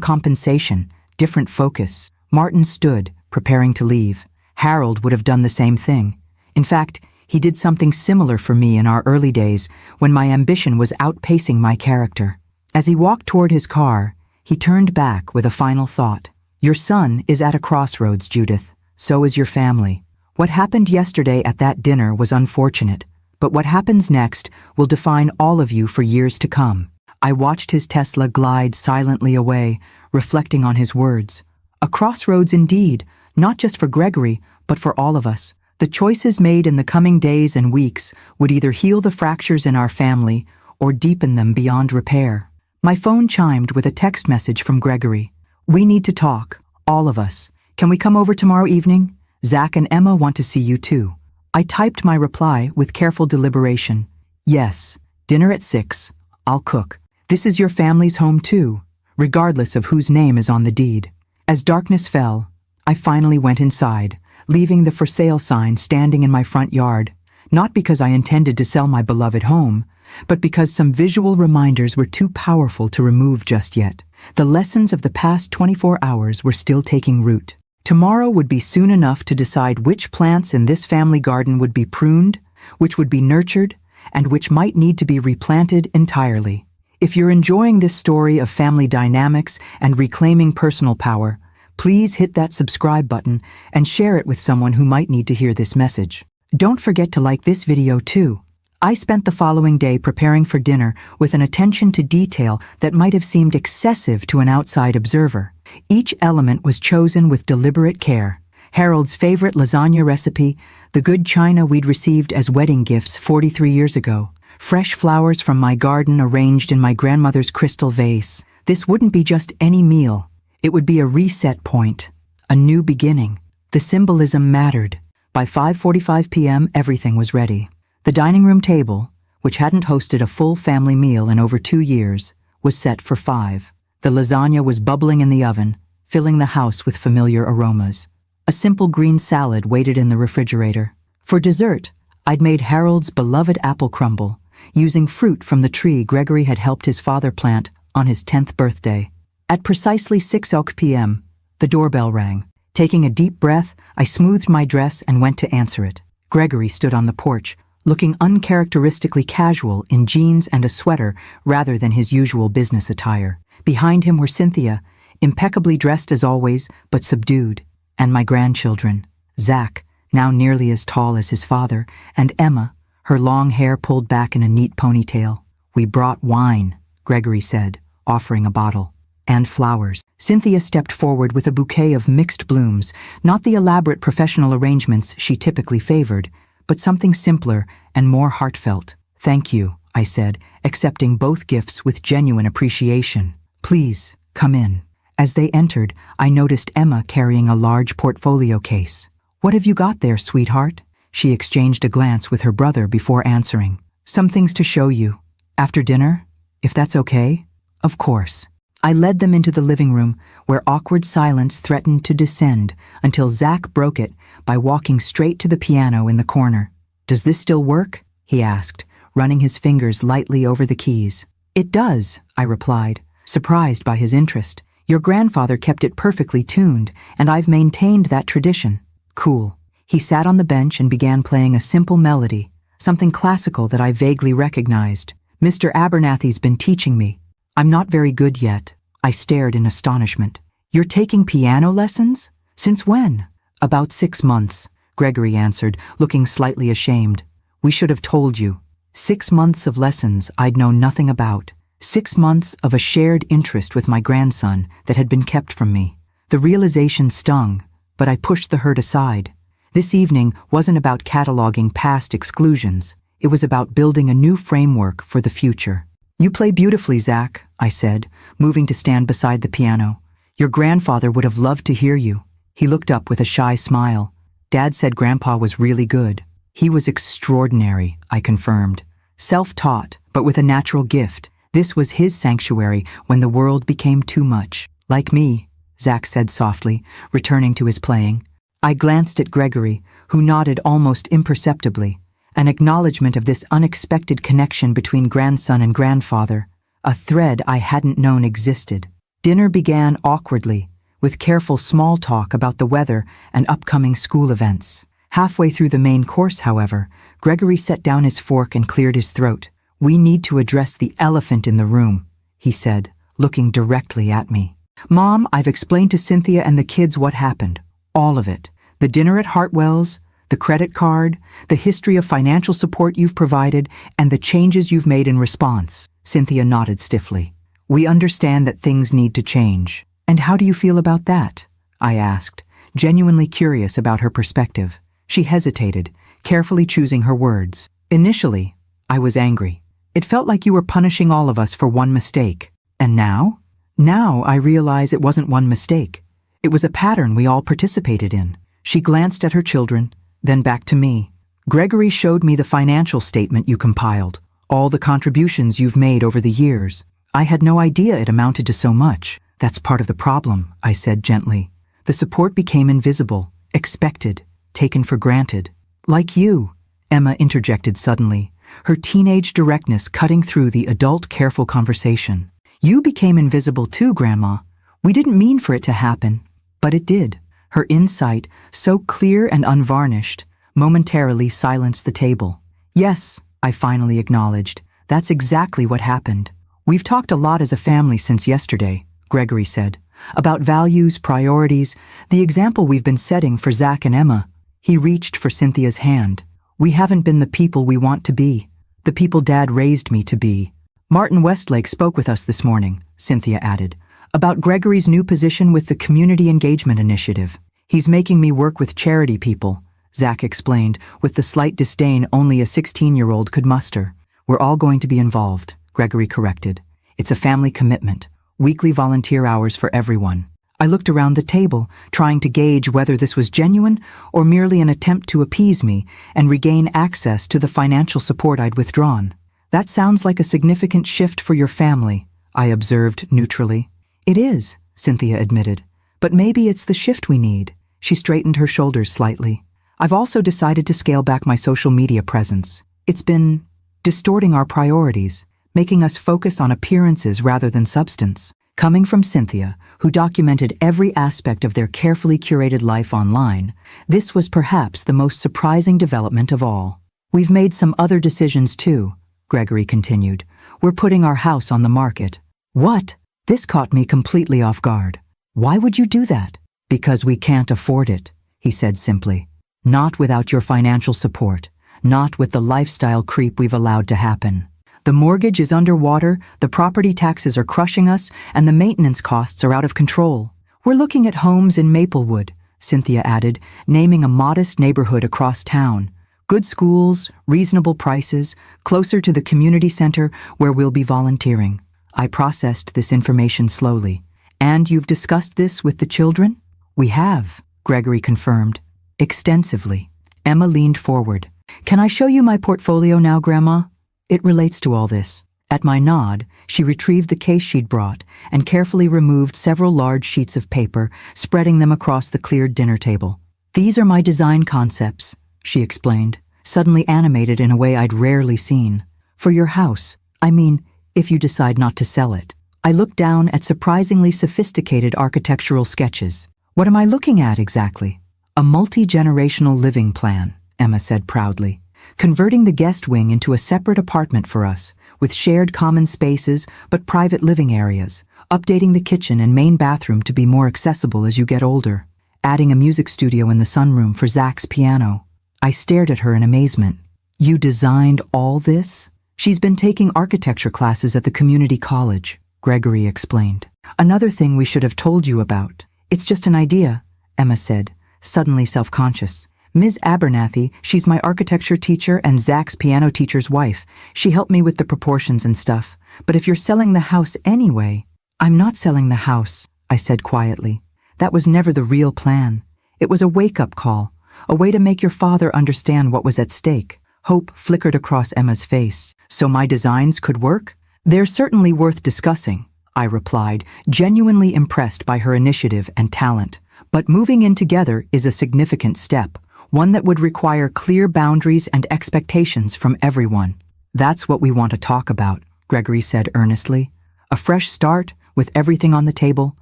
compensation, different focus. Martin stood, preparing to leave. Harold would have done the same thing. In fact, he did something similar for me in our early days when my ambition was outpacing my character. As he walked toward his car, he turned back with a final thought. Your son is at a crossroads, Judith. So is your family. What happened yesterday at that dinner was unfortunate, but what happens next will define all of you for years to come. I watched his Tesla glide silently away, reflecting on his words. A crossroads indeed, not just for Gregory, but for all of us. The choices made in the coming days and weeks would either heal the fractures in our family or deepen them beyond repair. My phone chimed with a text message from Gregory. We need to talk, all of us. Can we come over tomorrow evening? Zach and Emma want to see you too. I typed my reply with careful deliberation. Yes, dinner at 6. I'll cook. This is your family's home too, regardless of whose name is on the deed. As darkness fell, I finally went inside, leaving the for sale sign standing in my front yard, not because I intended to sell my beloved home, but because some visual reminders were too powerful to remove just yet. The lessons of the past 24 hours were still taking root. Tomorrow would be soon enough to decide which plants in this family garden would be pruned, which would be nurtured, and which might need to be replanted entirely. If you're enjoying this story of family dynamics and reclaiming personal power, please hit that subscribe button and share it with someone who might need to hear this message. Don't forget to like this video too. I spent the following day preparing for dinner with an attention to detail that might have seemed excessive to an outside observer. Each element was chosen with deliberate care. Harold's favorite lasagna recipe, the good china we'd received as wedding gifts 43 years ago, fresh flowers from my garden arranged in my grandmother's crystal vase. This wouldn't be just any meal. It would be a reset point, a new beginning. The symbolism mattered. By 5:45 p.m., everything was ready. The dining room table, which hadn't hosted a full family meal in over 2 years, was set for 5. The lasagna was bubbling in the oven, filling the house with familiar aromas. A simple green salad waited in the refrigerator. For dessert, I'd made Harold's beloved apple crumble, using fruit from the tree Gregory had helped his father plant on his 10th birthday. At precisely 6 p.m., the doorbell rang. Taking a deep breath, I smoothed my dress and went to answer it. Gregory stood on the porch, looking uncharacteristically casual in jeans and a sweater rather than his usual business attire. Behind him were Cynthia, impeccably dressed as always, but subdued, and my grandchildren, Zach, now nearly as tall as his father, and Emma, her long hair pulled back in a neat ponytail. "We brought wine," Gregory said, offering a bottle. "And flowers." Cynthia stepped forward with a bouquet of mixed blooms, not the elaborate professional arrangements she typically favored, but something simpler and more heartfelt. "Thank you," I said, accepting both gifts with genuine appreciation. "Please, come in." As they entered, I noticed Emma carrying a large portfolio case. "What have you got there, sweetheart?" She exchanged a glance with her brother before answering. "Some things to show you. After dinner, if that's okay?" "Of course." I led them into the living room, where awkward silence threatened to descend until Zach broke it by walking straight to the piano in the corner. "Does this still work?" he asked, running his fingers lightly over the keys. "It does," I replied, surprised by his interest. "Your grandfather kept it perfectly tuned, and I've maintained that tradition." "Cool." He sat on the bench and began playing a simple melody, something classical that I vaguely recognized. "Mr. Abernathy's been teaching me. I'm not very good yet." I stared in astonishment. "You're taking piano lessons? Since when?" "About 6 months," Gregory answered, looking slightly ashamed. "We should have told you. 6 months of lessons I'd known nothing about. 6 months of a shared interest with my grandson that had been kept from me." The realization stung, but I pushed the hurt aside. This evening wasn't about cataloging past exclusions. It was about building a new framework for the future. "You play beautifully, Zach," I said, moving to stand beside the piano. "Your grandfather would have loved to hear you." He looked up with a shy smile. "Dad said Grandpa was really good." "He was extraordinary," I confirmed. "Self-taught, but with a natural gift. This was his sanctuary when the world became too much." "Like me," Zach said softly, returning to his playing. I glanced at Gregory, who nodded almost imperceptibly, an acknowledgement of this unexpected connection between grandson and grandfather, a thread I hadn't known existed. Dinner began awkwardly, with careful small talk about the weather and upcoming school events. Halfway through the main course, however, Gregory set down his fork and cleared his throat. "We need to address the elephant in the room," he said, looking directly at me. "Mom, I've explained to Cynthia and the kids what happened. All of it. The dinner at Hartwell's, the credit card, the history of financial support you've provided, and the changes you've made in response." Cynthia nodded stiffly. "We understand that things need to change." "And how do you feel about that?" I asked, genuinely curious about her perspective. She hesitated, carefully choosing her words. "Initially, I was angry. It felt like you were punishing all of us for one mistake. And now? Now I realize it wasn't one mistake. It was a pattern we all participated in." She glanced at her children, then back to me. "Gregory showed me the financial statement you compiled, all the contributions you've made over the years. I had no idea it amounted to so much." "That's part of the problem," I said gently. "The support became invisible, expected, taken for granted." "Like you," Emma interjected suddenly, her teenage directness cutting through the adult careful conversation. "You became invisible too, Grandma. We didn't mean for it to happen, but it did." Her insight, so clear and unvarnished, momentarily silenced the table. "Yes," I finally acknowledged, "that's exactly what happened. We've talked a lot as a family since yesterday," Gregory said, "about values, priorities, the example we've been setting for Zach and Emma." He reached for Cynthia's hand. "We haven't been the people we want to be, The people Dad raised me to be. Martin Westlake spoke with us this morning, Cynthia added, about Gregory's new position with the Community Engagement Initiative. He's making me work with charity people, Zach explained, with the slight disdain only a 16-year-old could muster. We're all going to be involved, Gregory corrected. It's a family commitment, weekly volunteer hours for everyone. I looked around the table, trying to gauge whether this was genuine or merely an attempt to appease me and regain access to the financial support I'd withdrawn. That sounds like a significant shift for your family, I observed neutrally. It is, Cynthia admitted, but maybe it's the shift we need. She straightened her shoulders slightly. I've also decided to scale back my social media presence. It's been distorting our priorities, making us focus on appearances rather than substance. Coming from Cynthia, who documented every aspect of their carefully curated life online, this was perhaps the most surprising development of all. We've made some other decisions too, Gregory continued. We're putting our house on the market. What? This caught me completely off guard. Why would you do that? Because we can't afford it, he said simply. Not without your financial support, not with the lifestyle creep we've allowed to happen. The mortgage is underwater, the property taxes are crushing us, and the maintenance costs are out of control. We're looking at homes in Maplewood, Cynthia added, naming a modest neighborhood across town. Good schools, reasonable prices, closer to the community center where we'll be volunteering. I processed this information slowly. And you've discussed this with the children? We have, Gregory confirmed. Extensively. Emma leaned forward. Can I show you my portfolio now, Grandma? It relates to all this. At my nod, she retrieved the case she'd brought and carefully removed several large sheets of paper, spreading them across the cleared dinner table. These are my design concepts, she explained, suddenly animated in a way I'd rarely seen. For your house, I mean, if you decide not to sell it. I looked down at surprisingly sophisticated architectural sketches. What am I looking at exactly? A multi-generational living plan, Emma said proudly. Converting the guest wing into a separate apartment for us, with shared common spaces but private living areas, updating the kitchen and main bathroom to be more accessible as you get older, adding a music studio in the sunroom for Zach's piano. I stared at her in amazement. You designed all this? She's been taking architecture classes at the community college, Gregory explained. Another thing we should have told you about. It's just an idea, Emma said, suddenly self-conscious. Ms. Abernathy, she's my architecture teacher and Zach's piano teacher's wife. She helped me with the proportions and stuff. But if you're selling the house anyway... I'm not selling the house, I said quietly. That was never the real plan. It was a wake-up call, a way to make your father understand what was at stake. Hope flickered across Emma's face. So my designs could work? They're certainly worth discussing, I replied, genuinely impressed by her initiative and talent. But moving in together is a significant step. One that would require clear boundaries and expectations from everyone. That's what we want to talk about, Gregory said earnestly. A fresh start with everything on the table,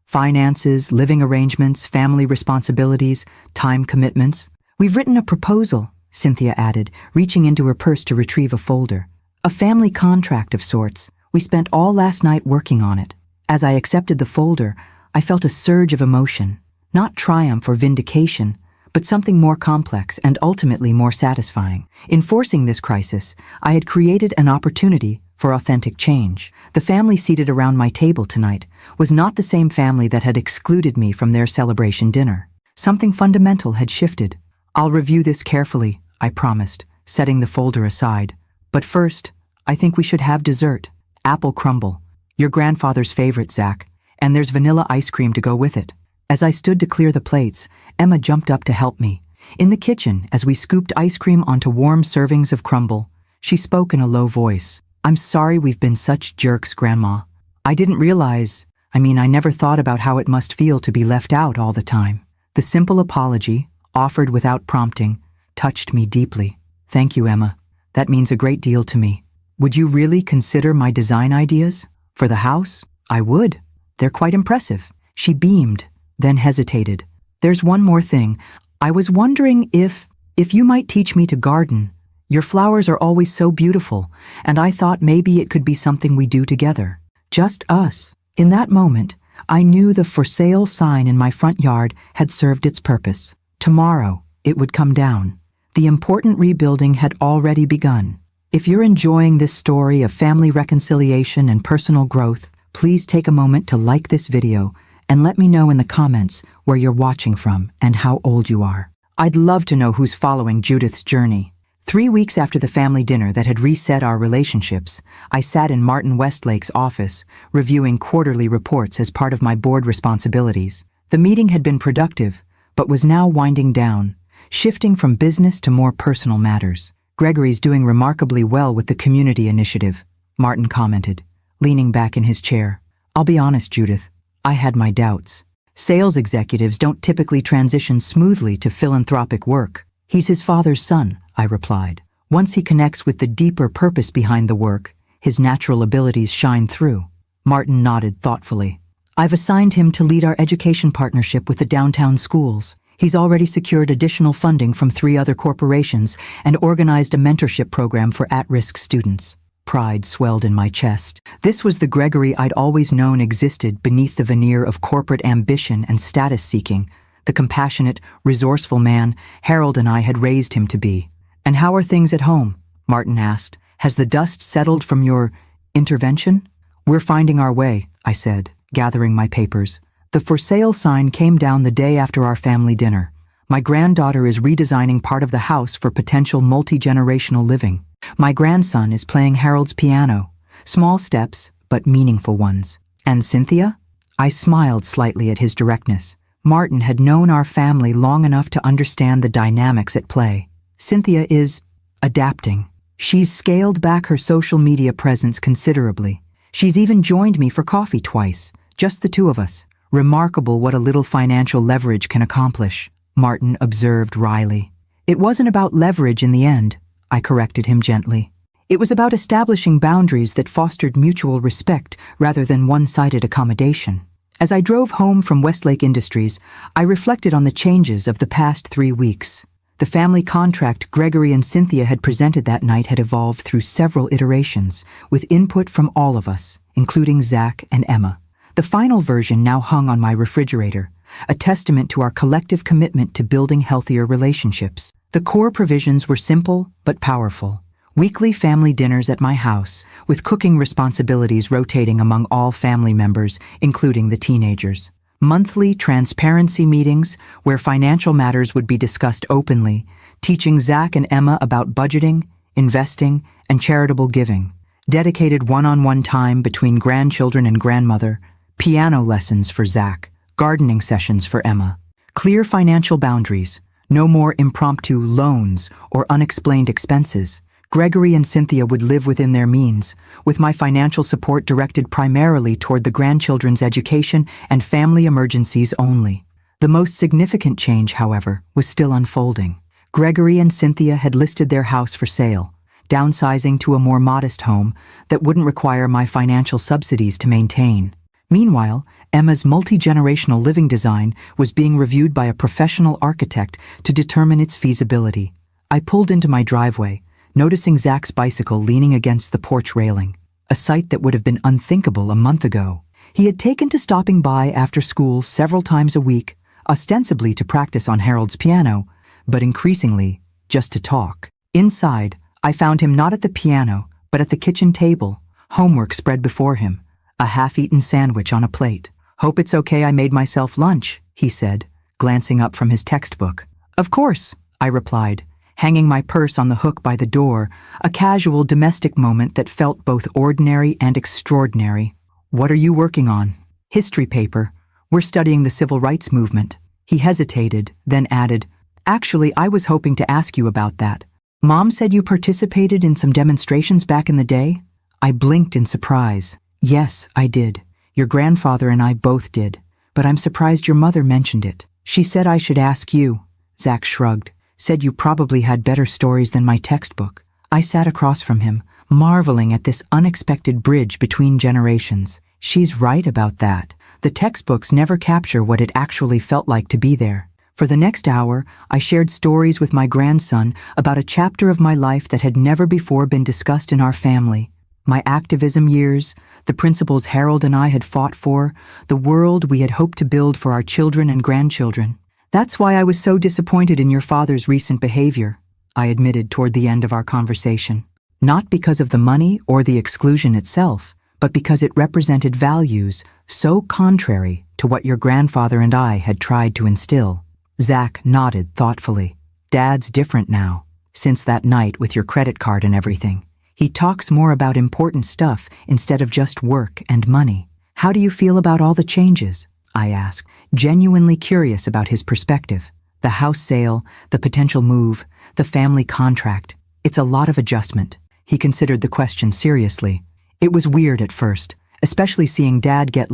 finances, living arrangements, family responsibilities, time commitments. We've written a proposal, Cynthia added, reaching into her purse to retrieve a folder. A family contract of sorts. We spent all last night working on it. As I accepted the folder, I felt a surge of emotion. Not triumph or vindication, but something more complex and ultimately more satisfying. In forcing this crisis, I had created an opportunity for authentic change. The family seated around my table tonight was not the same family that had excluded me from their celebration dinner. Something fundamental had shifted. I'll review this carefully, I promised, setting the folder aside. But first, I think we should have dessert. Apple crumble. Your grandfather's favorite, Zach. And there's vanilla ice cream to go with it. As I stood to clear the plates, Emma jumped up to help me. In the kitchen, as we scooped ice cream onto warm servings of crumble, she spoke in a low voice. I'm sorry we've been such jerks, Grandma. I didn't realize, I never thought about how it must feel to be left out all the time. The simple apology, offered without prompting, touched me deeply. Thank you, Emma. That means a great deal to me. Would you really consider my design ideas? For the house? I would. They're quite impressive. She beamed, then hesitated. There's one more thing. I was wondering if you might teach me to garden. Your flowers are always so beautiful, and I thought maybe it could be something we do together. Just us. In that moment, I knew the for sale sign in my front yard had served its purpose. Tomorrow, it would come down. The important rebuilding had already begun. If you're enjoying this story of family reconciliation and personal growth, please take a moment to like this video and let me know in the comments where you're watching from and how old you are. I'd love to know who's following Judith's journey. 3 weeks after the family dinner that had reset our relationships, I sat in Martin Westlake's office, reviewing quarterly reports as part of my board responsibilities. The meeting had been productive, but was now winding down, shifting from business to more personal matters. "Gregory's doing remarkably well with the community initiative," Martin commented, leaning back in his chair. "I'll be honest, Judith, I had my doubts. Sales executives don't typically transition smoothly to philanthropic work." "He's his father's son," I replied. "Once he connects with the deeper purpose behind the work, his natural abilities shine through." Martin nodded thoughtfully. "I've assigned him to lead our education partnership with the downtown schools. He's already secured additional funding from 3 other corporations and organized a mentorship program for at-risk students." Pride swelled in my chest. This was the Gregory I'd always known existed beneath the veneer of corporate ambition and status-seeking, the compassionate, resourceful man Harold and I had raised him to be. "And how are things at home?" Martin asked. "Has the dust settled from your intervention?" "We're finding our way," I said, gathering my papers. The for sale sign came down the day after our family dinner. My granddaughter is redesigning part of the house for potential multi-generational living. My grandson is playing Harold's piano. Small steps, but meaningful ones. "And Cynthia?" I smiled slightly at his directness. Martin had known our family long enough to understand the dynamics at play. "Cynthia is adapting. She's scaled back her social media presence considerably. She's even joined me for coffee twice, just the 2 of us. Remarkable what a little financial leverage can accomplish," Martin observed wryly. "It wasn't about leverage in the end," I corrected him gently. "It was about establishing boundaries that fostered mutual respect rather than one-sided accommodation." As I drove home from Westlake Industries, I reflected on the changes of the past 3 weeks. The family contract Gregory and Cynthia had presented that night had evolved through several iterations, with input from all of us, including Zach and Emma. The final version now hung on my refrigerator, a testament to our collective commitment to building healthier relationships. The core provisions were simple but powerful. Weekly family dinners at my house, with cooking responsibilities rotating among all family members, including the teenagers. Monthly transparency meetings where financial matters would be discussed openly, teaching Zach and Emma about budgeting, investing, and charitable giving. Dedicated one-on-one time between grandchildren and grandmother, piano lessons for Zach, gardening sessions for Emma. Clear financial boundaries, no more impromptu loans or unexplained expenses. Gregory and Cynthia would live within their means, with my financial support directed primarily toward the grandchildren's education and family emergencies only. The most significant change, however, was still unfolding. Gregory and Cynthia had listed their house for sale, downsizing to a more modest home that wouldn't require my financial subsidies to maintain. Meanwhile, Emma's multi-generational living design was being reviewed by a professional architect to determine its feasibility. I pulled into my driveway, noticing Zach's bicycle leaning against the porch railing, a sight that would have been unthinkable a month ago. He had taken to stopping by after school several times a week, ostensibly to practice on Harold's piano, but increasingly just to talk. Inside, I found him not at the piano, but at the kitchen table, homework spread before him, a half-eaten sandwich on a plate. "Hope it's okay I made myself lunch," he said, glancing up from his textbook. "Of course," I replied, hanging my purse on the hook by the door, a casual domestic moment that felt both ordinary and extraordinary. "What are you working on?" "History paper. We're studying the civil rights movement." He hesitated, then added, "Actually, I was hoping to ask you about that. Mom said you participated in some demonstrations back in the day?" I blinked in surprise. "Yes, I did. Your grandfather and I both did. But I'm surprised your mother mentioned it. She said I should ask you." Zach shrugged. "Said you probably had better stories than my textbook." I sat across from him, marveling at this unexpected bridge between generations. She's right about that. The textbooks never capture what it actually felt like to be there. For the next hour, I shared stories with my grandson about a chapter of my life that had never before been discussed in our family. My activism years, the principles Harold and I had fought for, the world we had hoped to build for our children and grandchildren. "That's why I was so disappointed in your father's recent behavior," I admitted toward the end of our conversation. not because of the money or the exclusion itself, but because it represented values so contrary to what your grandfather and I had tried to instill. Zach nodded thoughtfully. Dad's different now, since that night with your credit card and everything. He talks more about important stuff instead of just work and money. How do you feel about all the changes? I asked, genuinely curious about his perspective. The house sale, the potential move, the family contract. It's a lot of adjustment. He considered the question seriously. It was weird at first, especially seeing Dad get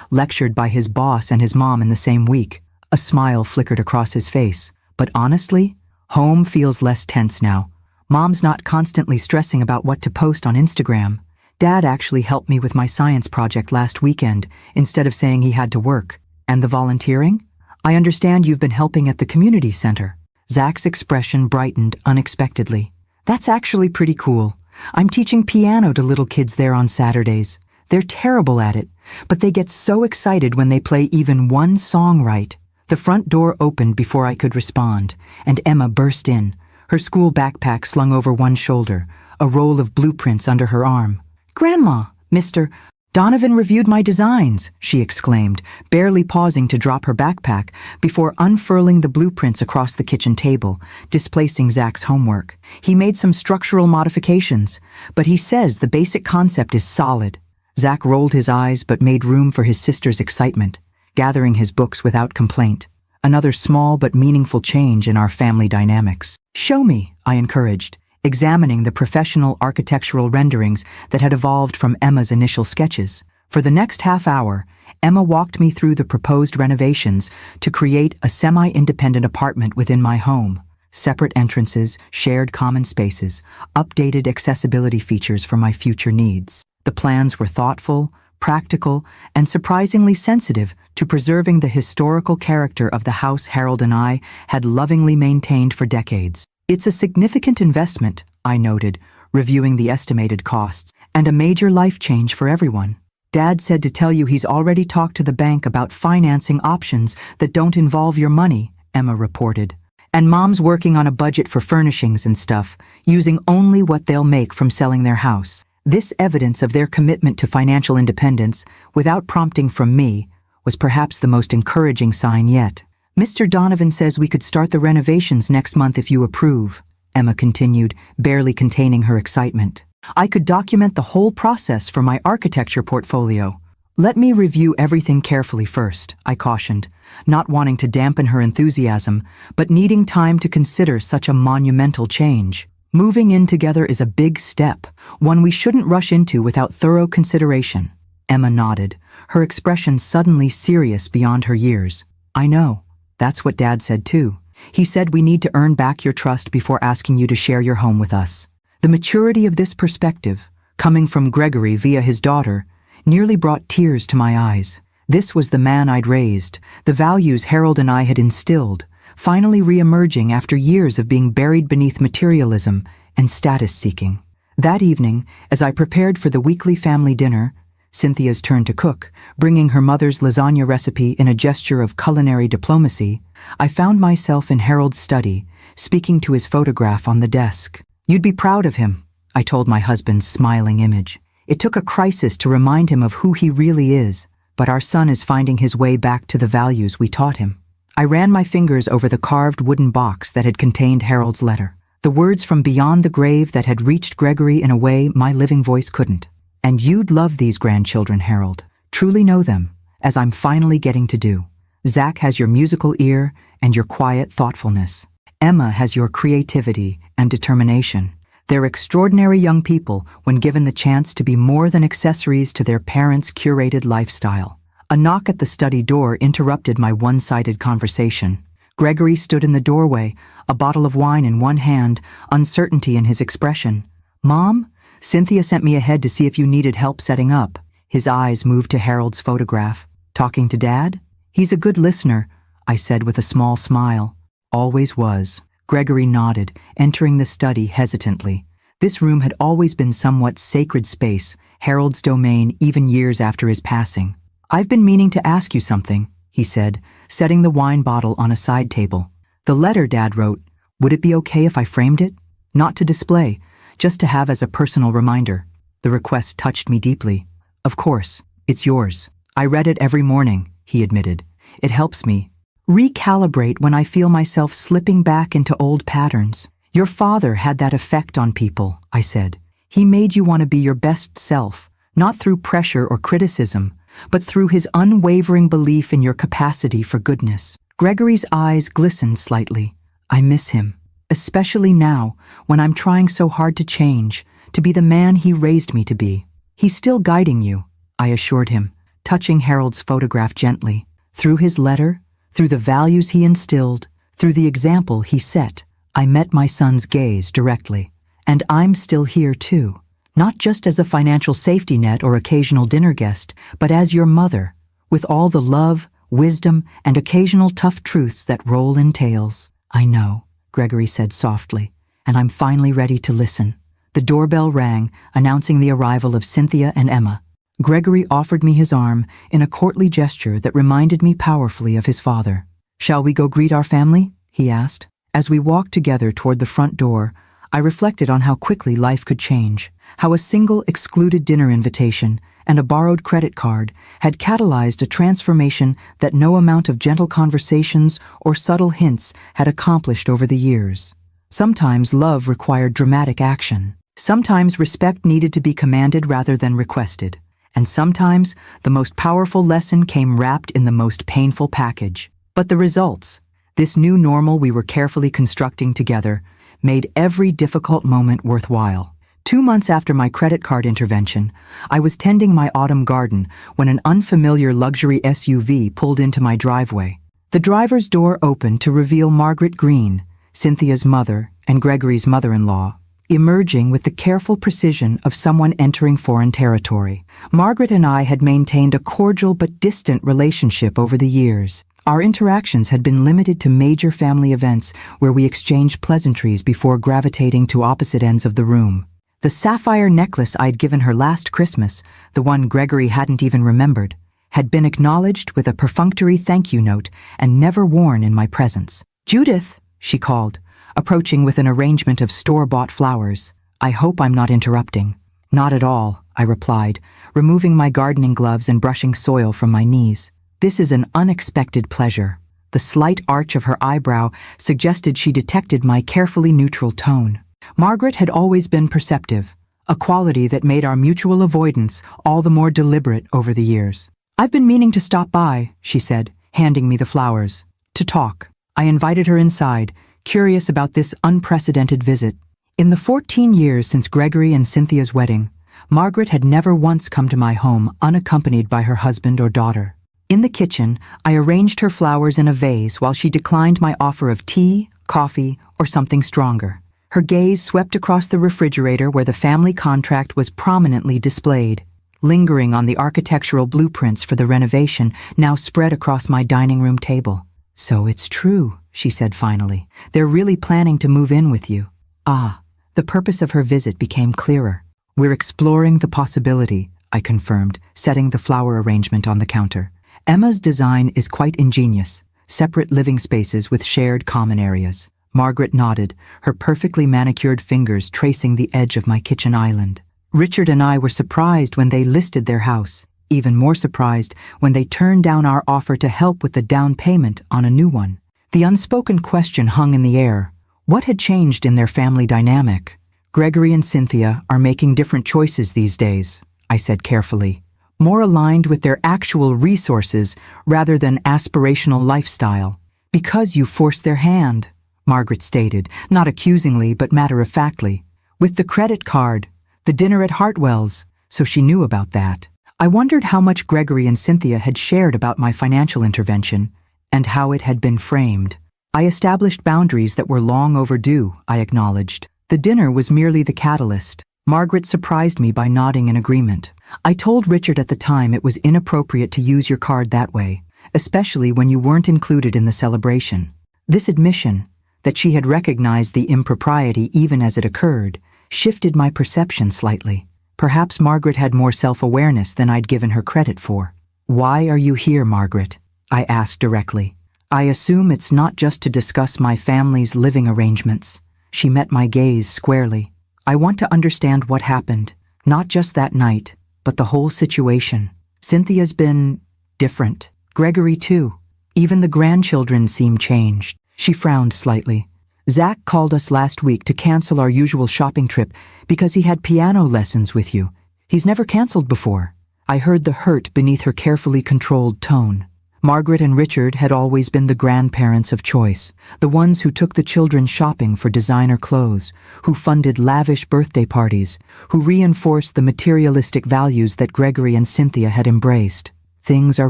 lectured by his boss and his mom in the same week. A smile flickered across his face. But honestly, home feels less tense now. Mom's not constantly stressing about what to post on Instagram. Dad actually helped me with my science project last weekend instead of saying he had to work. And the volunteering? I understand you've been helping at the community center. Zach's expression brightened unexpectedly. That's actually pretty cool. I'm teaching piano to little kids there on Saturdays. They're terrible at it, but they get so excited when they play even one song right. The front door opened before I could respond, and Emma burst in, her school backpack slung over one shoulder, a roll of blueprints under her arm. "Grandma, Mr. Donovan reviewed my designs," she exclaimed, barely pausing to drop her backpack before unfurling the blueprints across the kitchen table, displacing Zach's homework. "He made some structural modifications, but he says the basic concept is solid." Zach rolled his eyes but made room for his sister's excitement, gathering his books without complaint. Another small but meaningful change in our family dynamics. "Show me," I encouraged, examining the professional architectural renderings that had evolved from Emma's initial sketches. For the next half hour, Emma walked me through the proposed renovations to create a semi-independent apartment within my home. Separate entrances, shared common spaces, updated accessibility features for my future needs. The plans were thoughtful, practical, and surprisingly sensitive to preserving the historical character of the house Harold and I had lovingly maintained for decades. "It's a significant investment," I noted, reviewing the estimated costs, "and a major life change for everyone. Dad said to tell you he's already talked to the bank about financing options that don't involve your money," Emma reported. "And Mom's working on a budget for furnishings and stuff, using only what they'll make from selling their house." This evidence of their commitment to financial independence, without prompting from me, was perhaps the most encouraging sign yet. "Mr. Donovan says we could start the renovations next month if you approve," Emma continued, barely containing her excitement. "I could document the whole process for my architecture portfolio." "Let me review everything carefully first," I cautioned, not wanting to dampen her enthusiasm, but needing time to consider such a monumental change. Moving in together is a big step, one we shouldn't rush into without thorough consideration. Emma nodded, her expression suddenly serious beyond her years. "I know. That's what Dad said too. He said we need to earn back your trust before asking you to share your home with us." The maturity of this perspective, coming from Gregory via his daughter, nearly brought tears to my eyes. This was the man I'd raised, the values Harold and I had instilled, finally re-emerging after years of being buried beneath materialism and status-seeking. That evening, as I prepared for the weekly family dinner, Cynthia's turn to cook, bringing her mother's lasagna recipe in a gesture of culinary diplomacy, I found myself in Harold's study, speaking to his photograph on the desk. "You'd be proud of him," I told my husband's smiling image. "It took a crisis to remind him of who he really is, but our son is finding his way back to the values we taught him." I ran my fingers over the carved wooden box that had contained Harold's letter, the words from beyond the grave that had reached Gregory in a way my living voice couldn't. "And you'd love these grandchildren, Harold. Truly know them, as I'm finally getting to do. Zach has your musical ear and your quiet thoughtfulness. Emma has your creativity and determination. They're extraordinary young people when given the chance to be more than accessories to their parents' curated lifestyle." A knock at the study door interrupted my one-sided conversation. Gregory stood in the doorway, a bottle of wine in one hand, uncertainty in his expression. "Mom, Cynthia sent me ahead to see if you needed help setting up." His eyes moved to Harold's photograph. "Talking to Dad?" "He's a good listener," I said with a small smile. "Always was." Gregory nodded, entering the study hesitantly. This room had always been somewhat sacred space, Harold's domain even years after his passing. "I've been meaning to ask you something," he said, setting the wine bottle on a side table. "The letter Dad wrote, would it be okay if I framed it? Not to display, just to have as a personal reminder. The request touched me deeply. Of course, it's yours. I read it every morning, he admitted. It helps me recalibrate when I feel myself slipping back into old patterns. Your father had that effect on people, I said. He made you want to be your best self, not through pressure or criticism, but through his unwavering belief in your capacity for goodness. Gregory's eyes glistened slightly. I miss him, especially now when I'm trying so hard to change, to be the man he raised me to be. He's still guiding you, I assured him, touching Harold's photograph gently. Through his letter, through the values he instilled, through the example he set, I met my son's gaze directly. And I'm still here too, not just as a financial safety net or occasional dinner guest, but as your mother, with all the love, wisdom, and occasional tough truths that roll in tales. I know, Gregory said softly, and I'm finally ready to listen. The doorbell rang, announcing the arrival of Cynthia and Emma. Gregory offered me his arm in a courtly gesture that reminded me powerfully of his father. Shall we go greet our family? He asked. As we walked together toward the front door, I reflected on how quickly life could change, how a single excluded dinner invitation and a borrowed credit card had catalyzed a transformation that no amount of gentle conversations or subtle hints had accomplished over the years. Sometimes love required dramatic action. Sometimes respect needed to be commanded rather than requested. And sometimes the most powerful lesson came wrapped in the most painful package. But the results, this new normal we were carefully constructing together, made every difficult moment worthwhile. 2 months after my credit card intervention, I was tending my autumn garden when an unfamiliar luxury SUV pulled into my driveway. The driver's door opened to reveal Margaret Green, Cynthia's mother and Gregory's mother-in-law, emerging with the careful precision of someone entering foreign territory. Margaret and I had maintained a cordial but distant relationship over the years. Our interactions had been limited to major family events where we exchanged pleasantries before gravitating to opposite ends of the room. The sapphire necklace I'd given her last Christmas, the one Gregory hadn't even remembered, had been acknowledged with a perfunctory thank you note and never worn in my presence. "Judith," she called, approaching with an arrangement of store-bought flowers. "I hope I'm not interrupting." "Not at all," I replied, removing my gardening gloves and brushing soil from my knees. "This is an unexpected pleasure." The slight arch of her eyebrow suggested she detected my carefully neutral tone. Margaret had always been perceptive, a quality that made our mutual avoidance all the more deliberate over the years. "I've been meaning to stop by," she said, handing me the flowers. "To talk." I invited her inside, curious about this unprecedented visit. In the 14 years since Gregory and Cynthia's wedding, Margaret had never once come to my home unaccompanied by her husband or daughter. In the kitchen, I arranged her flowers in a vase while she declined my offer of tea, coffee, or something stronger. Her gaze swept across the refrigerator where the family contract was prominently displayed, lingering on the architectural blueprints for the renovation now spread across my dining room table. "So it's true," she said finally. "They're really planning to move in with you." Ah, the purpose of her visit became clearer. "We're exploring the possibility," I confirmed, setting the flower arrangement on the counter. Emma's design is quite ingenious, separate living spaces with shared common areas. Margaret nodded, her perfectly manicured fingers tracing the edge of my kitchen island. Richard and I were surprised when they listed their house, even more surprised when they turned down our offer to help with the down payment on a new one. The unspoken question hung in the air. What had changed in their family dynamic? "Gregory and Cynthia are making different choices these days," I said carefully, "more aligned with their actual resources rather than aspirational lifestyle. Because you forced their hand," Margaret stated, not accusingly but matter-of-factly. "With the credit card, the dinner at Hartwell's, so she knew about that." I wondered how much Gregory and Cynthia had shared about my financial intervention and how it had been framed. I established boundaries that were long overdue, I acknowledged. The dinner was merely the catalyst. Margaret surprised me by nodding in agreement. "I told Richard at the time it was inappropriate to use your card that way, especially when you weren't included in the celebration." This admission, that she had recognized the impropriety even as it occurred, shifted my perception slightly. Perhaps Margaret had more self-awareness than I'd given her credit for. "Why are you here, Margaret?" I asked directly. "I assume it's not just to discuss my family's living arrangements." She met my gaze squarely. I want to understand what happened, not just that night, but the whole situation. Cynthia's been different. Gregory too. Even the grandchildren seem changed. She frowned slightly. Zach called us last week to cancel our usual shopping trip because he had piano lessons with you. He's never canceled before. I heard the hurt beneath her carefully controlled tone. Margaret and Richard had always been the grandparents of choice, the ones who took the children shopping for designer clothes, who funded lavish birthday parties, who reinforced the materialistic values that Gregory and Cynthia had embraced. Things are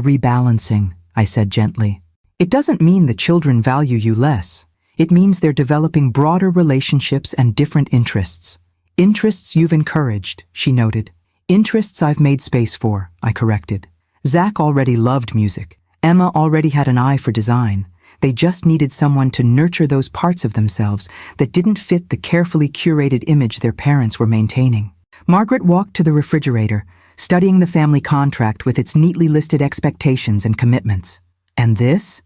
rebalancing, I said gently. It doesn't mean the children value you less. It means they're developing broader relationships and different interests. Interests you've encouraged, she noted. Interests I've made space for, I corrected. Zach already loved music. Emma already had an eye for design. They just needed someone to nurture those parts of themselves that didn't fit the carefully curated image their parents were maintaining. Margaret walked to the refrigerator, studying the family contract with its neatly listed expectations and commitments. And this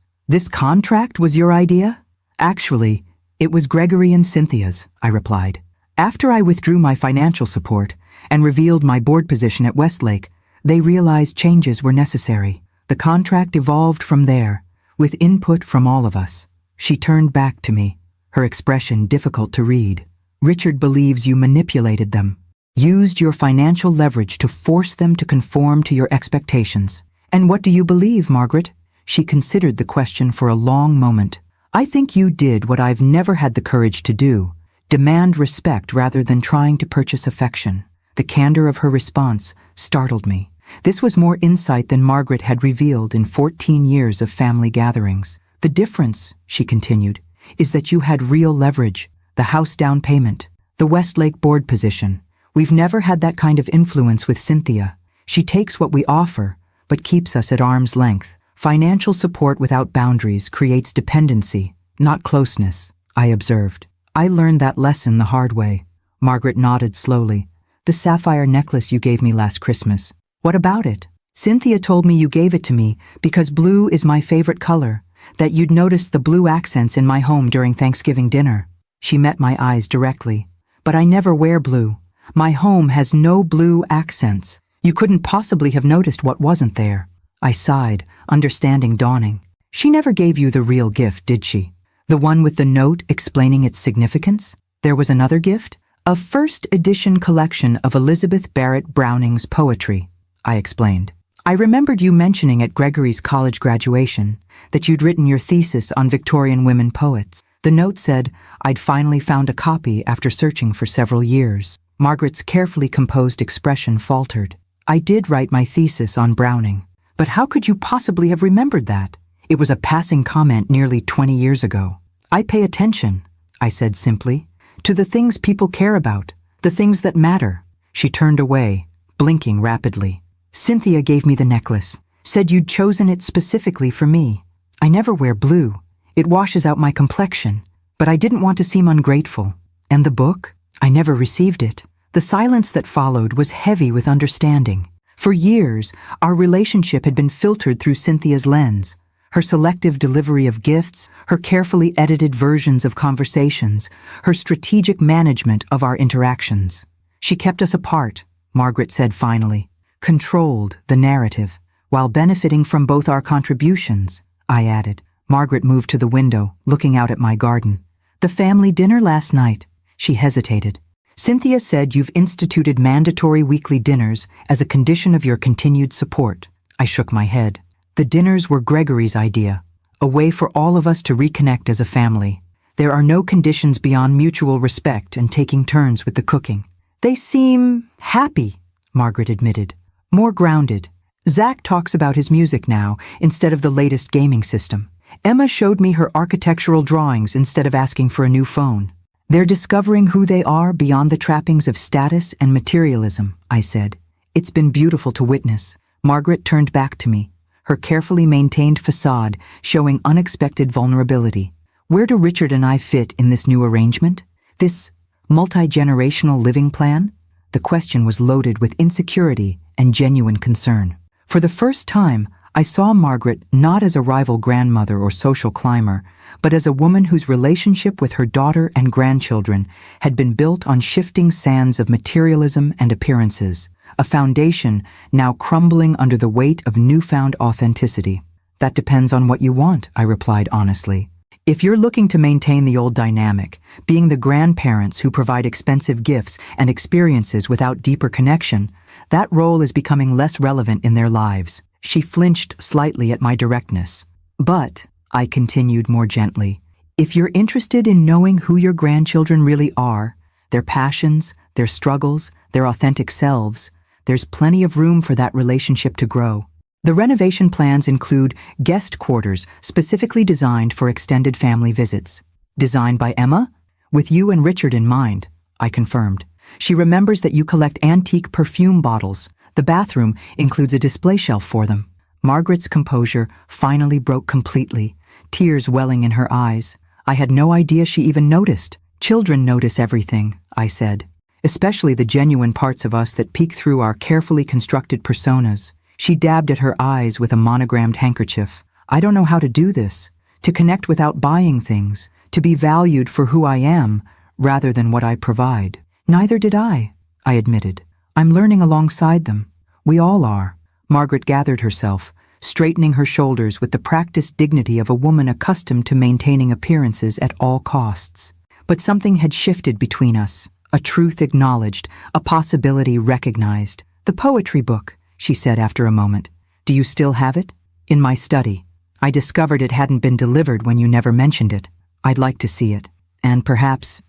contract was your idea? Actually, it was Gregory and Cynthia's, I replied. After I withdrew my financial support and revealed my board position at Westlake, they realized changes were necessary. The contract evolved from there, with input from all of us. She turned back to me, her expression difficult to read. Richard believes you manipulated them, used your financial leverage to force them to conform to your expectations. And what do you believe, Margaret? She considered the question for a long moment. I think you did what I've never had the courage to do, demand respect rather than trying to purchase affection. The candor of her response startled me. This was more insight than Margaret had revealed in 14 years of family gatherings. The difference, she continued, is that you had real leverage, the house down payment, the Westlake board position. We've never had that kind of influence with Cynthia. She takes what we offer, but keeps us at arm's length. Financial support without boundaries creates dependency, not closeness, I observed. I learned that lesson the hard way. Margaret nodded slowly. The sapphire necklace you gave me last Christmas. What about it? Cynthia told me you gave it to me because blue is my favorite color, that you'd noticed the blue accents in my home during Thanksgiving dinner. She met my eyes directly. But I never wear blue. My home has no blue accents. You couldn't possibly have noticed what wasn't there. I sighed, understanding dawning. She never gave you the real gift, did she? The one with the note explaining its significance? There was another gift? A first edition collection of Elizabeth Barrett Browning's poetry, I explained. I remembered you mentioning at Gregory's college graduation that you'd written your thesis on Victorian women poets. The note said I'd finally found a copy after searching for several years. Margaret's carefully composed expression faltered. I did write my thesis on Browning, but how could you possibly have remembered that? It was a passing comment nearly 20 years ago. I pay attention, I said simply, to the things people care about, the things that matter. She turned away, blinking rapidly. Cynthia gave me the necklace, said you'd chosen it specifically for me. I never wear blue. It washes out my complexion, but I didn't want to seem ungrateful. And the book? I never received it. The silence that followed was heavy with understanding. For years, our relationship had been filtered through Cynthia's lens. Her selective delivery of gifts, her carefully edited versions of conversations, her strategic management of our interactions. She kept us apart, Margaret said finally. Controlled the narrative, while benefiting from both our contributions, I added. Margaret moved to the window, looking out at my garden. The family dinner last night. She hesitated. Cynthia said you've instituted mandatory weekly dinners as a condition of your continued support. I shook my head. The dinners were Gregory's idea, a way for all of us to reconnect as a family. There are no conditions beyond mutual respect and taking turns with the cooking. They seem happy, Margaret admitted. More grounded. Zach talks about his music now instead of the latest gaming system. Emma showed me her architectural drawings instead of asking for a new phone. They're discovering who they are beyond the trappings of status and materialism, I said. It's been beautiful to witness. Margaret turned back to me, her carefully maintained facade showing unexpected vulnerability. Where do Richard and I fit in this new arrangement? This multi-generational living plan? The question was loaded with insecurity and genuine concern. For the first time, I saw Margaret not as a rival grandmother or social climber, but as a woman whose relationship with her daughter and grandchildren had been built on shifting sands of materialism and appearances, a foundation now crumbling under the weight of newfound authenticity. That depends on what you want, I replied honestly. If you're looking to maintain the old dynamic, being the grandparents who provide expensive gifts and experiences without deeper connection, that role is becoming less relevant in their lives. She flinched slightly at my directness. But, I continued more gently, if you're interested in knowing who your grandchildren really are, their passions, their struggles, their authentic selves, there's plenty of room for that relationship to grow. The renovation plans include guest quarters specifically designed for extended family visits. Designed by Emma? With you and Richard in mind, I confirmed. She remembers that you collect antique perfume bottles. The bathroom includes a display shelf for them. Margaret's composure finally broke completely, tears welling in her eyes. I had no idea she even noticed. Children notice everything, I said, especially the genuine parts of us that peek through our carefully constructed personas. She dabbed at her eyes with a monogrammed handkerchief. I don't know how to do this. To connect without buying things. To be valued for who I am, rather than what I provide. Neither did I admitted. I'm learning alongside them. We all are. Margaret gathered herself, straightening her shoulders with the practiced dignity of a woman accustomed to maintaining appearances at all costs. But something had shifted between us. A truth acknowledged, a possibility recognized. The poetry book, she said after a moment. Do you still have it? In my study. I discovered it hadn't been delivered when you never mentioned it. I'd like to see it. And perhaps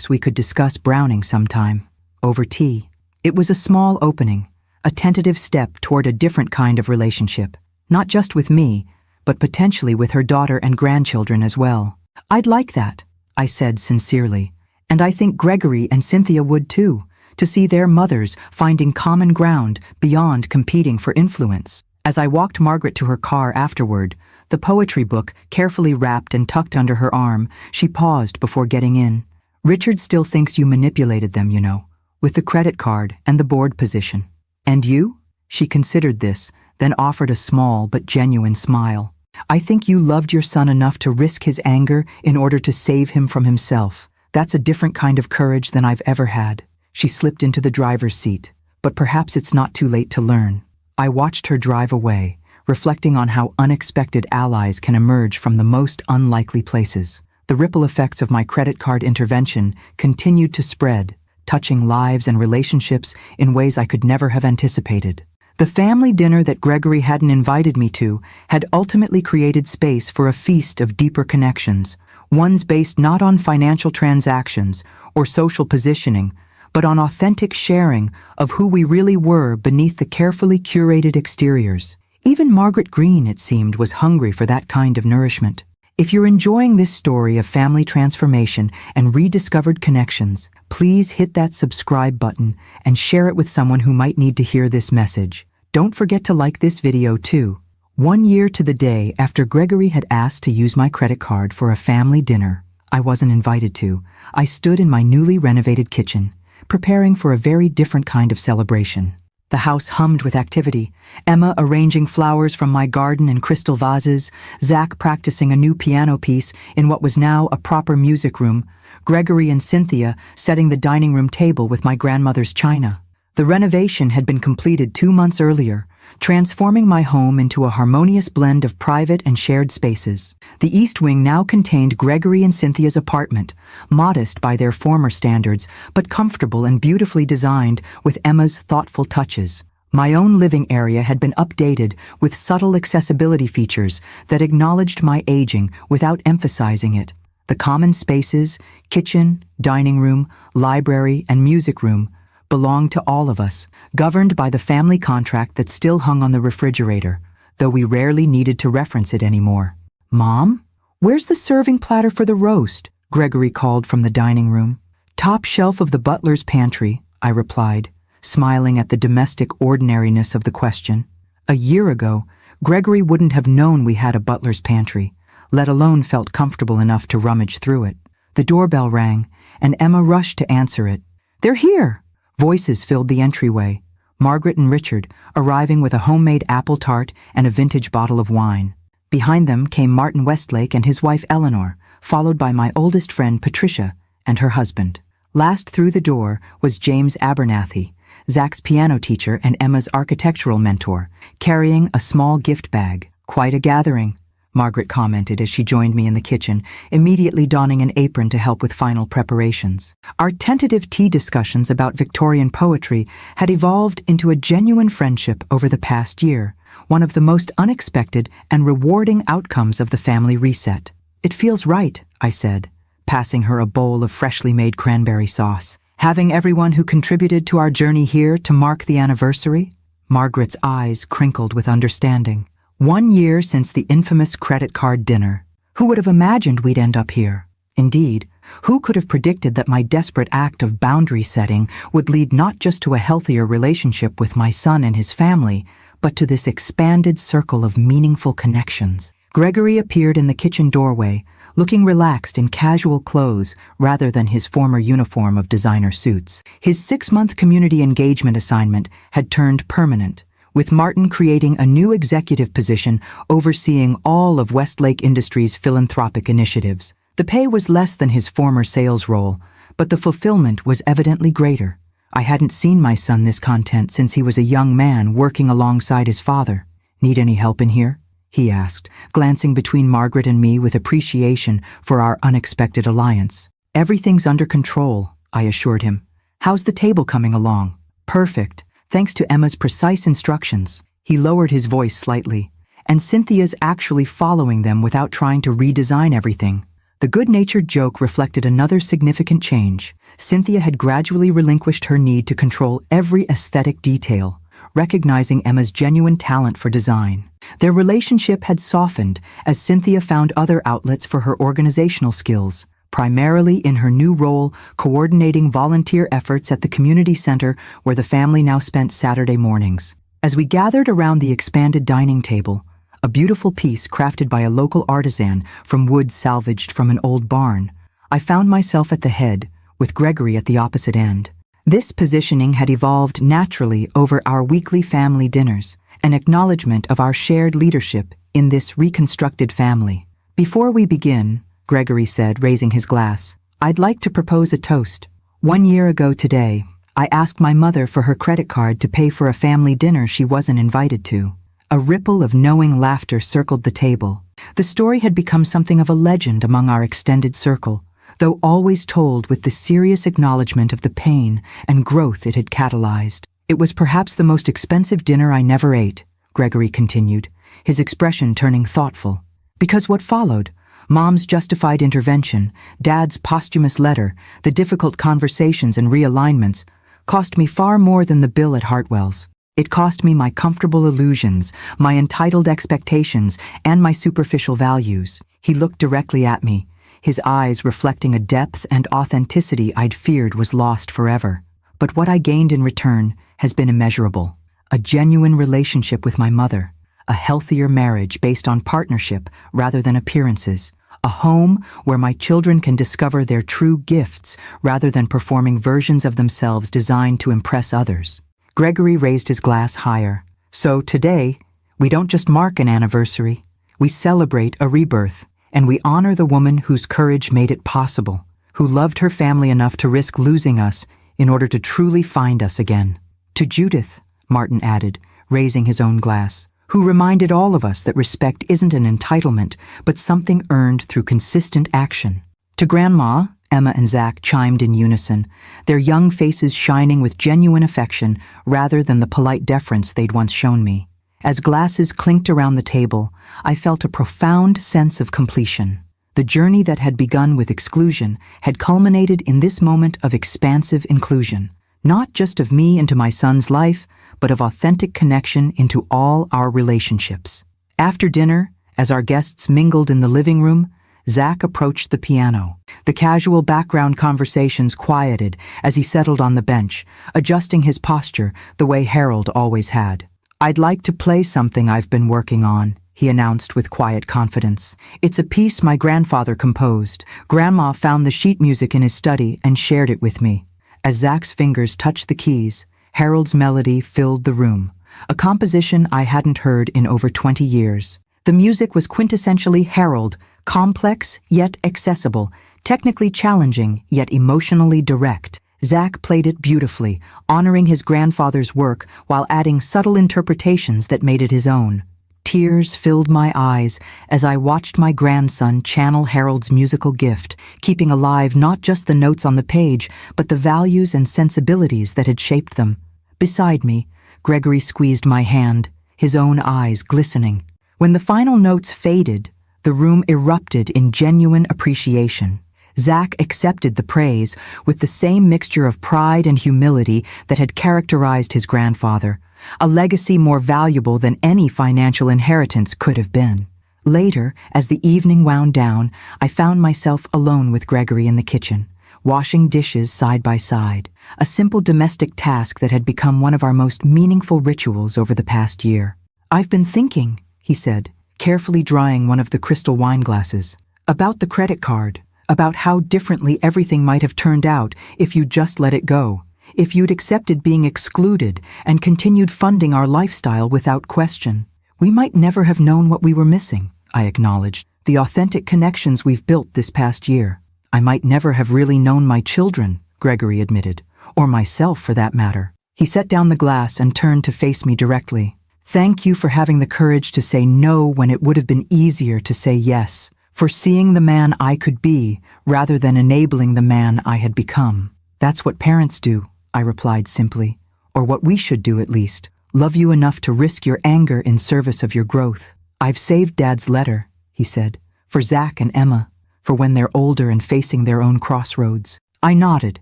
we could discuss Browning sometime. Over tea. It was a small opening, a tentative step toward a different kind of relationship. Not just with me, but potentially with her daughter and grandchildren as well. I'd like that, I said sincerely. And I think Gregory and Cynthia would too. To see their mothers finding common ground beyond competing for influence. As I walked Margaret to her car afterward, the poetry book carefully wrapped and tucked under her arm, she paused before getting in. Richard still thinks you manipulated them, you know, with the credit card and the board position. And you? She considered this, then offered a small but genuine smile. I think you loved your son enough to risk his anger in order to save him from himself. That's a different kind of courage than I've ever had. She slipped into the driver's seat, but perhaps it's not too late to learn. I watched her drive away, reflecting on how unexpected allies can emerge from the most unlikely places. The ripple effects of my credit card intervention continued to spread, touching lives and relationships in ways I could never have anticipated. The family dinner that Gregory hadn't invited me to had ultimately created space for a feast of deeper connections, ones based not on financial transactions or social positioning, but on authentic sharing of who we really were beneath the carefully curated exteriors. Even Margaret Green, it seemed, was hungry for that kind of nourishment. If you're enjoying this story of family transformation and rediscovered connections, please hit that subscribe button and share it with someone who might need to hear this message. Don't forget to like this video too. 1 year to the day after Gregory had asked to use my credit card for a family dinner I wasn't invited to, I stood in my newly renovated kitchen, preparing for a very different kind of celebration. The house hummed with activity, Emma arranging flowers from my garden in crystal vases, Zach practicing a new piano piece in what was now a proper music room, Gregory and Cynthia setting the dining room table with my grandmother's china. The renovation had been completed 2 months earlier, transforming my home into a harmonious blend of private and shared spaces. The East Wing now contained Gregory and Cynthia's apartment, modest by their former standards, but comfortable and beautifully designed with Emma's thoughtful touches. My own living area had been updated with subtle accessibility features that acknowledged my aging without emphasizing it. The common spaces, kitchen, dining room, library, and music room, belonged to all of us, governed by the family contract that still hung on the refrigerator, though we rarely needed to reference it anymore. Mom? Where's the serving platter for the roast? Gregory called from the dining room. Top shelf of the butler's pantry, I replied, smiling at the domestic ordinariness of the question. A year ago, Gregory wouldn't have known we had a butler's pantry, let alone felt comfortable enough to rummage through it. The doorbell rang, and Emma rushed to answer it. They're here! Voices filled the entryway, Margaret and Richard arriving with a homemade apple tart and a vintage bottle of wine. Behind them came Martin Westlake and his wife Eleanor, followed by my oldest friend Patricia and her husband. Last through the door was James Abernathy, Zach's piano teacher and Emma's architectural mentor, carrying a small gift bag. "Quite a gathering," Margaret commented as she joined me in the kitchen, immediately donning an apron to help with final preparations. Our tentative tea discussions about Victorian poetry had evolved into a genuine friendship over the past year, one of the most unexpected and rewarding outcomes of the family reset. "It feels right," I said, passing her a bowl of freshly made cranberry sauce. "Having everyone who contributed to our journey here to mark the anniversary?" Margaret's eyes crinkled with understanding. 1 year since the infamous credit card dinner. Who would have imagined we'd end up here? Indeed, who could have predicted that my desperate act of boundary setting would lead not just to a healthier relationship with my son and his family, but to this expanded circle of meaningful connections? Gregory appeared in the kitchen doorway, looking relaxed in casual clothes rather than his former uniform of designer suits. His 6-month community engagement assignment had turned permanent, with Martin creating a new executive position overseeing all of Westlake Industries' philanthropic initiatives. The pay was less than his former sales role, but the fulfillment was evidently greater. I hadn't seen my son this content since he was a young man working alongside his father. "Need any help in here?" he asked, glancing between Margaret and me with appreciation for our unexpected alliance. "Everything's under control," I assured him. "How's the table coming along?" "Perfect. Thanks to Emma's precise instructions." He lowered his voice slightly. "And Cynthia's actually following them without trying to redesign everything." The good-natured joke reflected another significant change. Cynthia had gradually relinquished her need to control every aesthetic detail, recognizing Emma's genuine talent for design. Their relationship had softened as Cynthia found other outlets for her organizational skills, primarily in her new role coordinating volunteer efforts at the community center where the family now spent Saturday mornings. As we gathered around the expanded dining table, a beautiful piece crafted by a local artisan from wood salvaged from an old barn, I found myself at the head, with Gregory at the opposite end. This positioning had evolved naturally over our weekly family dinners, an acknowledgement of our shared leadership in this reconstructed family. "Before we begin," Gregory said, raising his glass, "I'd like to propose a toast. 1 year ago today, I asked my mother for her credit card to pay for a family dinner she wasn't invited to." A ripple of knowing laughter circled the table. The story had become something of a legend among our extended circle, though always told with the serious acknowledgement of the pain and growth it had catalyzed. "It was perhaps the most expensive dinner I never ate," Gregory continued, his expression turning thoughtful. "Because what followed, Mom's justified intervention, Dad's posthumous letter, the difficult conversations and realignments, cost me far more than the bill at Hartwell's. It cost me my comfortable illusions, my entitled expectations, and my superficial values." He looked directly at me, his eyes reflecting a depth and authenticity I'd feared was lost forever. "But what I gained in return has been immeasurable. A genuine relationship with my mother, a healthier marriage based on partnership rather than appearances, a home where my children can discover their true gifts rather than performing versions of themselves designed to impress others." Gregory raised his glass higher. "So today, we don't just mark an anniversary, we celebrate a rebirth, and we honor the woman whose courage made it possible, who loved her family enough to risk losing us in order to truly find us again. To Judith," Martin added, raising his own glass, "who reminded all of us that respect isn't an entitlement, but something earned through consistent action. To Grandma," Emma and Zach chimed in unison, their young faces shining with genuine affection rather than the polite deference they'd once shown me. As glasses clinked around the table, I felt a profound sense of completion. The journey that had begun with exclusion had culminated in this moment of expansive inclusion, not just of me into my son's life, but of authentic connection into all our relationships. After dinner, as our guests mingled in the living room, Zach approached the piano. The casual background conversations quieted as he settled on the bench, adjusting his posture the way Harold always had. "I'd like to play something I've been working on," he announced with quiet confidence. "It's a piece my grandfather composed. Grandma found the sheet music in his study and shared it with me." As Zach's fingers touched the keys, Harold's melody filled the room, a composition I hadn't heard in over 20 years. The music was quintessentially Harold, complex yet accessible, technically challenging yet emotionally direct. Zach played it beautifully, honoring his grandfather's work while adding subtle interpretations that made it his own. Tears filled my eyes as I watched my grandson channel Harold's musical gift, keeping alive not just the notes on the page, but the values and sensibilities that had shaped them. Beside me, Gregory squeezed my hand, his own eyes glistening. When the final notes faded, the room erupted in genuine appreciation. Zach accepted the praise with the same mixture of pride and humility that had characterized his grandfather, a legacy more valuable than any financial inheritance could have been. Later, as the evening wound down, I found myself alone with Gregory in the kitchen, washing dishes side by side, a simple domestic task that had become one of our most meaningful rituals over the past year. "I've been thinking," he said, carefully drying one of the crystal wine glasses, "about the credit card, about how differently everything might have turned out if you'd just let it go, if you'd accepted being excluded and continued funding our lifestyle without question. We might never have known what we were missing," I acknowledged, "the authentic connections we've built this past year. I might never have really known my children," Gregory admitted, "or myself for that matter." He set down the glass and turned to face me directly. "Thank you for having the courage to say no when it would have been easier to say yes, for seeing the man I could be rather than enabling the man I had become. That's what parents do," I replied simply, "or what we should do at least. Love you enough to risk your anger in service of your growth." "I've saved Dad's letter," he said, "for Zach and Emma, for when they're older and facing their own crossroads." I nodded,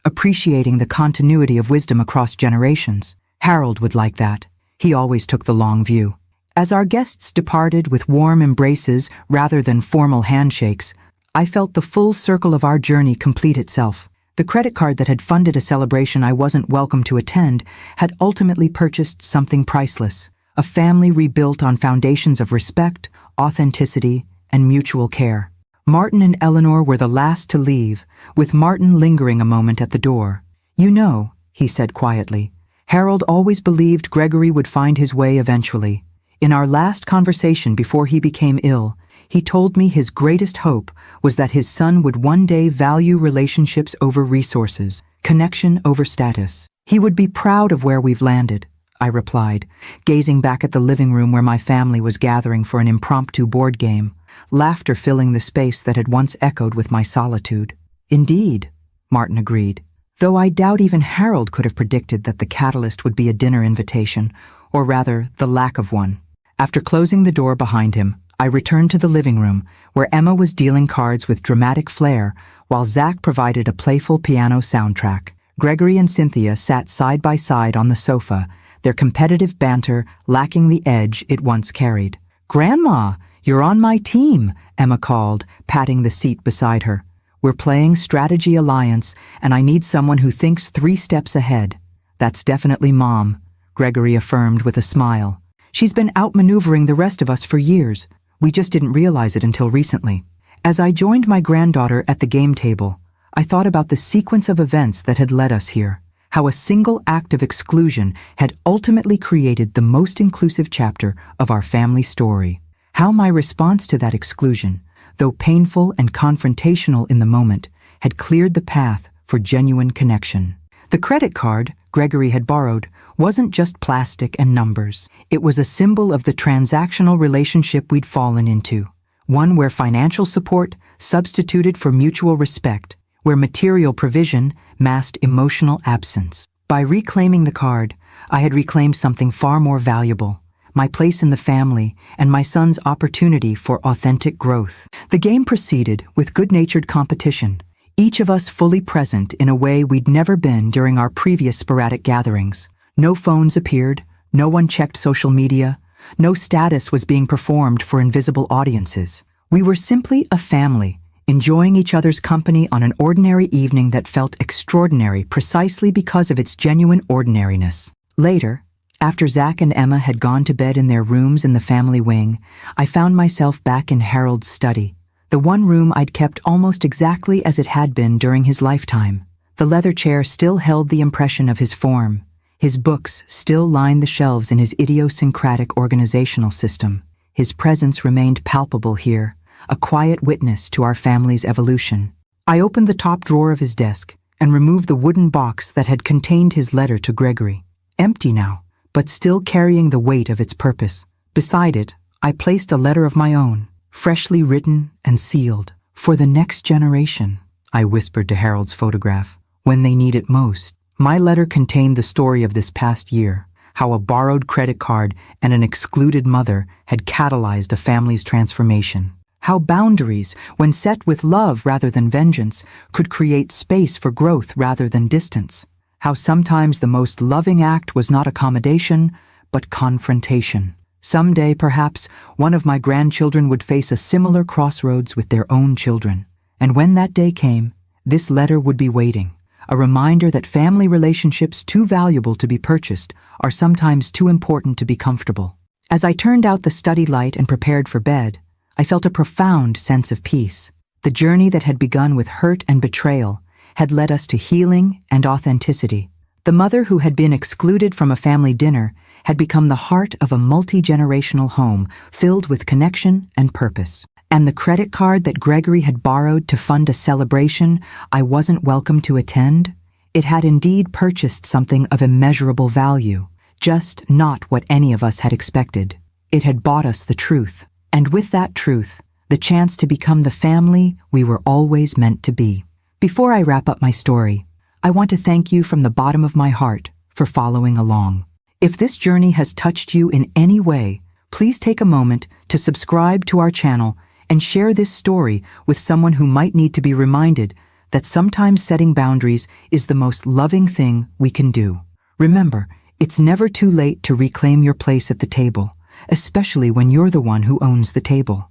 appreciating the continuity of wisdom across generations. Harold would like that. He always took the long view. As our guests departed with warm embraces rather than formal handshakes, I felt the full circle of our journey complete itself. The credit card that had funded a celebration I wasn't welcome to attend had ultimately purchased something priceless, a family rebuilt on foundations of respect, authenticity, and mutual care. Martin and Eleanor were the last to leave, with Martin lingering a moment at the door. "You know," he said quietly, "Harold always believed Gregory would find his way eventually. In our last conversation before he became ill, he told me his greatest hope was that his son would one day value relationships over resources, connection over status. He would be proud of where we've landed," I replied, gazing back at the living room where my family was gathering for an impromptu board game, laughter filling the space that had once echoed with my solitude. "Indeed," Martin agreed, though I doubt even Harold could have predicted that the catalyst would be a dinner invitation, or rather, the lack of one. After closing the door behind him, I returned to the living room, where Emma was dealing cards with dramatic flair, while Zach provided a playful piano soundtrack. Gregory and Cynthia sat side by side on the sofa, their competitive banter lacking the edge it once carried. "Grandma, you're on my team," Emma called, patting the seat beside her. "We're playing Strategy Alliance, and I need someone who thinks 3 steps ahead." "That's definitely Mom," Gregory affirmed with a smile. "She's been outmaneuvering the rest of us for years. We just didn't realize it until recently." As I joined my granddaughter at the game table, I thought about the sequence of events that had led us here, how a single act of exclusion had ultimately created the most inclusive chapter of our family story, how my response to that exclusion, though painful and confrontational in the moment, had cleared the path for genuine connection. The credit card Gregory had borrowed wasn't just plastic and numbers. It was a symbol of the transactional relationship we'd fallen into, one where financial support substituted for mutual respect, where material provision masked emotional absence. By reclaiming the card, I had reclaimed something far more valuable, my place in the family and my son's opportunity for authentic growth. The game proceeded with good-natured competition, each of us fully present in a way we'd never been during our previous sporadic gatherings. No phones appeared, no one checked social media, no status was being performed for invisible audiences. We were simply a family, enjoying each other's company on an ordinary evening that felt extraordinary precisely because of its genuine ordinariness. Later, after Zach and Emma had gone to bed in their rooms in the family wing, I found myself back in Harold's study, the one room I'd kept almost exactly as it had been during his lifetime. The leather chair still held the impression of his form. His books still lined the shelves in his idiosyncratic organizational system. his presence remained palpable here, a quiet witness to our family's evolution. I opened the top drawer of his desk and removed the wooden box that had contained his letter to Gregory. Empty now, but still carrying the weight of its purpose. Beside it, I placed a letter of my own, freshly written and sealed. "For the next generation," I whispered to Harold's photograph, "when they need it most." My letter contained the story of this past year, how a borrowed credit card and an excluded mother had catalyzed a family's transformation. How boundaries, when set with love rather than vengeance, could create space for growth rather than distance. How sometimes the most loving act was not accommodation, but confrontation. Someday, perhaps, one of my grandchildren would face a similar crossroads with their own children. And when that day came, this letter would be waiting, a reminder that family relationships too valuable to be purchased are sometimes too important to be comfortable. As I turned out the study light and prepared for bed, I felt a profound sense of peace. The journey that had begun with hurt and betrayal had led us to healing and authenticity. The mother who had been excluded from a family dinner had become the heart of a multi-generational home filled with connection and purpose. And the credit card that Gregory had borrowed to fund a celebration I wasn't welcome to attend, it had indeed purchased something of immeasurable value, just not what any of us had expected. It had bought us the truth. And with that truth, the chance to become the family we were always meant to be. Before I wrap up my story, I want to thank you from the bottom of my heart for following along. If this journey has touched you in any way, please take a moment to subscribe to our channel and share this story with someone who might need to be reminded that sometimes setting boundaries is the most loving thing we can do. Remember, it's never too late to reclaim your place at the table, especially when you're the one who owns the table.